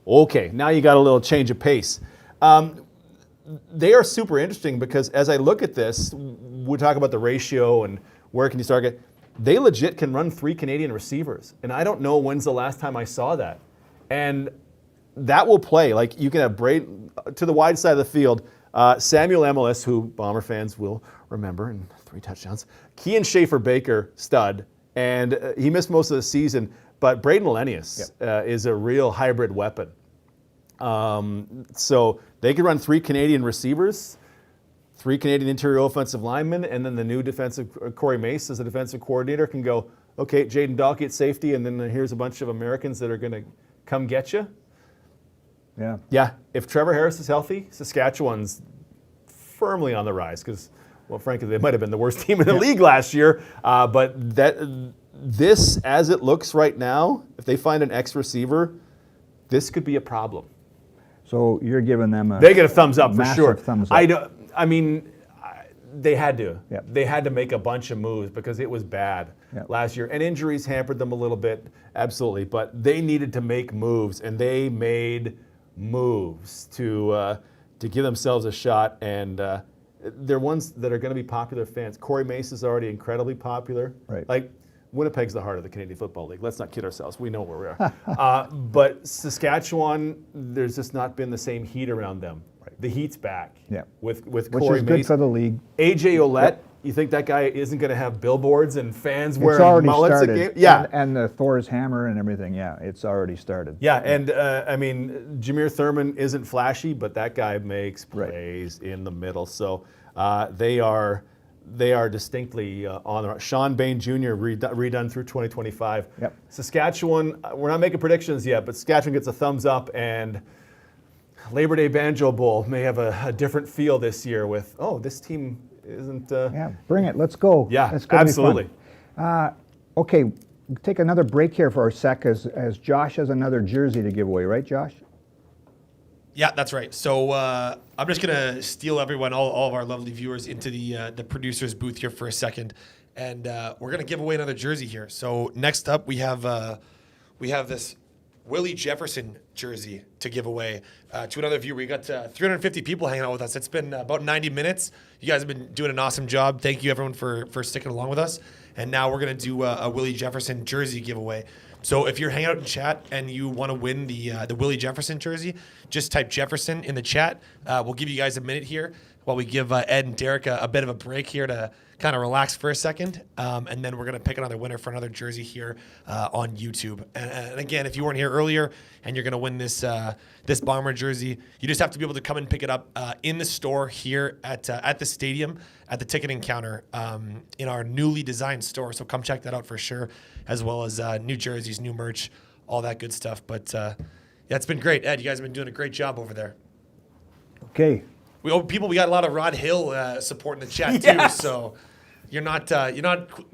okay, now you got a little change of pace. They are super interesting because as I look at this, we talk about the ratio and where can you start it. They legit can run 3 Canadian receivers. And I don't know when's the last time I saw that. And that will play. Like you can have to the wide side of the field, Samuel Emilus, who Bomber fans will remember, and 3 touchdowns. Kean Schaefer-Baker, stud. And he missed most of the season. But Braden Lenius is a real hybrid weapon. So they could run 3 Canadian receivers, 3 Canadian interior offensive linemen, and then the new Corey Mace as the defensive coordinator can go, okay, Jaden Dahlke at safety, and then here's a bunch of Americans that are going to come get you. Yeah. Yeah, if Trevor Harris is healthy, Saskatchewan's firmly on the rise because, well, frankly, they might have been the worst team in the league last year. But this, as it looks right now, if they find an X receiver, this could be a problem. So you're giving them They get a thumbs up for massive sure. thumbs up. They had to. Yep. They had to make a bunch of moves because it was bad Yep. last year. And injuries hampered them a little bit, absolutely. But they needed to make moves, and they made moves to give themselves a shot. And they're ones that are going to be popular fans. Corey Mace is already incredibly popular. Right. Like, Winnipeg's the heart of the Canadian Football League. Let's not kid ourselves. We know where we are. But Saskatchewan, there's just not been the same heat around them. Right. The heat's back. Yeah. With which Corey is good Mace. for the league. AJ Ouellette, you think that guy isn't going to have billboards and fans It's wearing already mullets started. at game? Yeah. And the Thor's hammer and everything. Yeah, it's already started. Yeah, and Jameer Thurman isn't flashy, but that guy makes plays in the middle. So they are they are distinctly on the Sean Bain Jr. redone through 2025. Yep. Saskatchewan, we're not making predictions yet, but Saskatchewan gets a thumbs up, and Labor Day Banjo Bowl may have a different feel this year with, this team isn't... Yeah, bring it. Let's go. Yeah, That's gonna be fun. absolutely. Okay, take another break here for a sec as Josh has another jersey to give away, right, Josh? Yeah, that's right. So I'm just gonna steal everyone, all of our lovely viewers, into the producer's booth here for a second, and we're gonna give away another jersey here. So next up, we have this Willie Jefferson jersey to give away to another viewer. We got 350 people hanging out with us. It's been about 90 minutes. You guys have been doing an awesome job. Thank you, everyone, for sticking along with us. And now we're gonna do a Willie Jefferson jersey giveaway. So if you're hanging out in chat and you want to win the Willie Jefferson jersey, just type Jefferson in the chat. We'll give you guys a minute here while we give Ed and Derek a bit of a break here to kind of relax for a second. And then we're going to pick another winner for another jersey here on YouTube. And again, if you weren't here earlier and you're going to win this Bomber jersey, you just have to be able to come and pick it up in the store here at the stadium at the ticketing counter in our newly designed store. So come check that out for sure, as well as new jerseys, new merch, all that good stuff. But yeah, it's been great. Ed, you guys have been doing a great job over there. Okay. We got a lot of Rod Hill support in the chat Yes. too. So you're not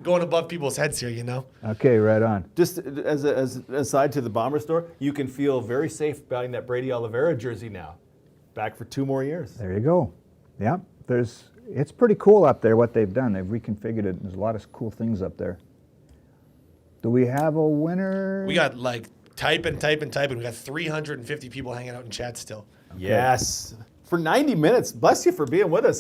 going above people's heads here, you know. Okay, right on. Just as a side to the Bomber store, you can feel very safe buying that Brady Oliveira jersey now. Back for 2 more years. There you go. Yeah, it's pretty cool up there what they've done. They've reconfigured it. There's a lot of cool things up there. Do we have a winner? We got like type and type and type, and we got 350 people hanging out in chat still. Yes. For 90 minutes. Bless you for being with us.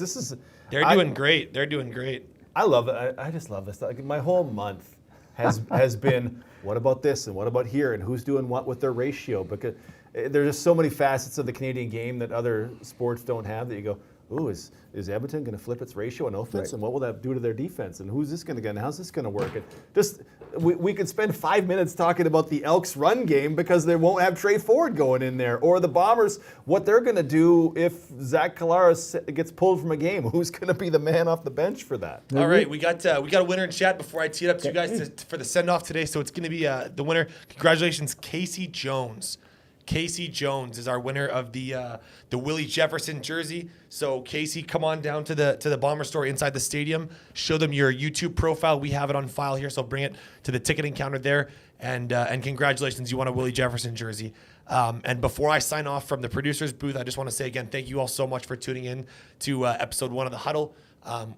They're doing great. They're doing great. I love it. I just love this. Like, my whole month has been, what about this and what about here and who's doing what with their ratio? Because there's just so many facets of the Canadian game that other sports don't have that you go, ooh, is Edmonton going to flip its ratio on offense? Right. And what will that do to their defense? And who's this going to get? And how's this going to work? And just we could spend 5 minutes talking about the Elks run game because they won't have Trey Ford going in there, or the Bombers, what they're going to do if Zach Collaros gets pulled from a game. Who's going to be the man off the bench for that? All right, we got a winner in chat before I tee it up to you guys for the send off today. So it's going to be the winner. Congratulations, Casey Jones. Casey Jones is our winner of the Willie Jefferson jersey. So Casey, come on down to the Bomber store inside the stadium. Show them your YouTube profile. We have it on file here, so bring it to the ticketing counter there. And congratulations, you won a Willie Jefferson jersey. And before I sign off from the producer's booth, I just want to say again, thank you all so much for tuning in to episode 1 of the Huddle.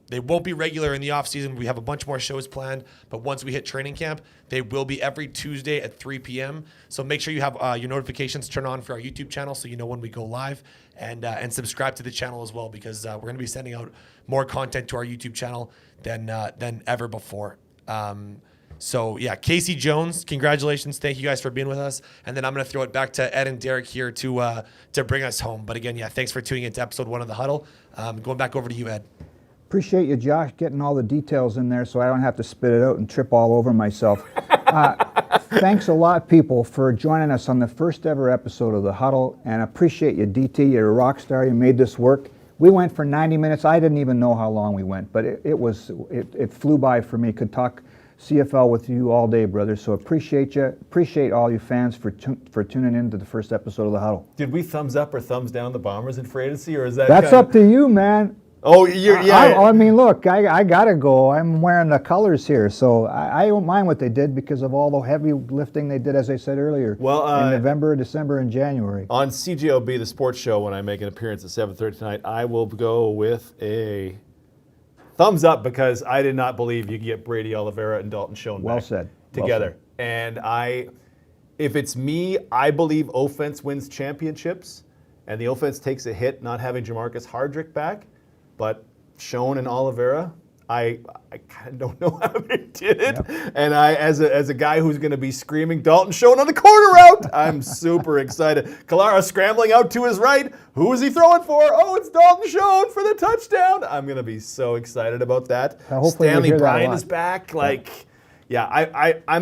They won't be regular in the off season. We have a bunch more shows planned, but once we hit training camp, they will be every Tuesday at 3 p.m. So make sure you have your notifications turned on for our YouTube channel so you know when we go live, and subscribe to the channel as well, because we're going to be sending out more content to our YouTube channel than ever before. So yeah, Casey Jones, congratulations. Thank you guys for being with us. And then I'm going to throw it back to Ed and Derek here to bring us home. But again, yeah, thanks for tuning into episode 1 of the Huddle. Going back over to you, Ed. Appreciate you, Josh, getting all the details in there so I don't have to spit it out and trip all over myself. Thanks a lot, people, for joining us on the first ever episode of The Huddle, and appreciate you, DT. You're a rock star. You made this work. We went for 90 minutes. I didn't even know how long we went, but it flew by for me. Could talk CFL with you all day, brother. So appreciate you. Appreciate all you fans for tuning in to the first episode of The Huddle. Did we thumbs up or thumbs down the Bombers in free agency, or is that That's up to you, man. Oh, yeah. I mean, look, I gotta go. I'm wearing the colors here, so I don't mind what they did because of all the heavy lifting they did, as I said earlier. Well, in November, December, and January. On CJOB, the sports show, when I make an appearance at 7:30 tonight, I will go with a thumbs up because I did not believe you could get Brady Oliveira and Dalton Schoen Well back said. together. And if it's me, I believe offense wins championships, and the offense takes a hit not having Jamarcus Hardrick back. But Schoen and Oliveira, I kind of don't know how they did it. Yep. And as a guy who's going to be screaming Dalton Schoen on the corner route, I'm super excited. Collaros scrambling out to his right. Who is he throwing for? Oh, it's Dalton Schoen for the touchdown. I'm going to be so excited about that. Stanley Bryan is back. I'm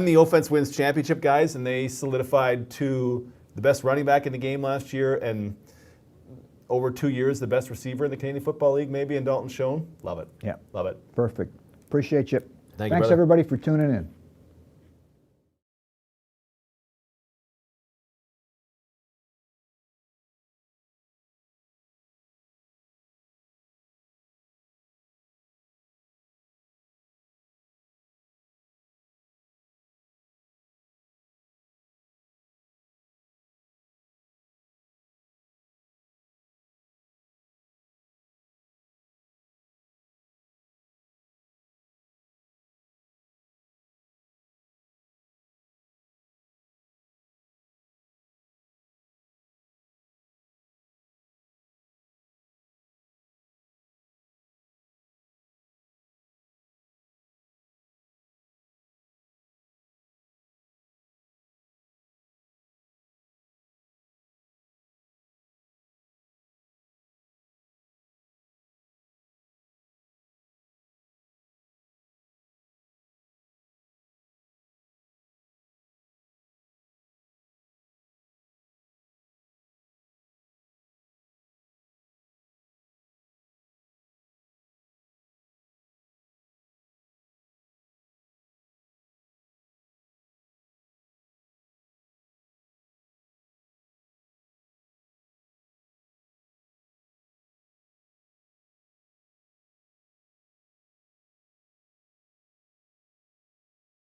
the offense wins championship guys, and they solidified to the best running back in the game last year. And over 2 years, the best receiver in the Canadian Football League, maybe in Dalton Schoen. Love it. Yeah. Love it. Perfect. Appreciate you. Thank you, Thanks brother. everybody for tuning in.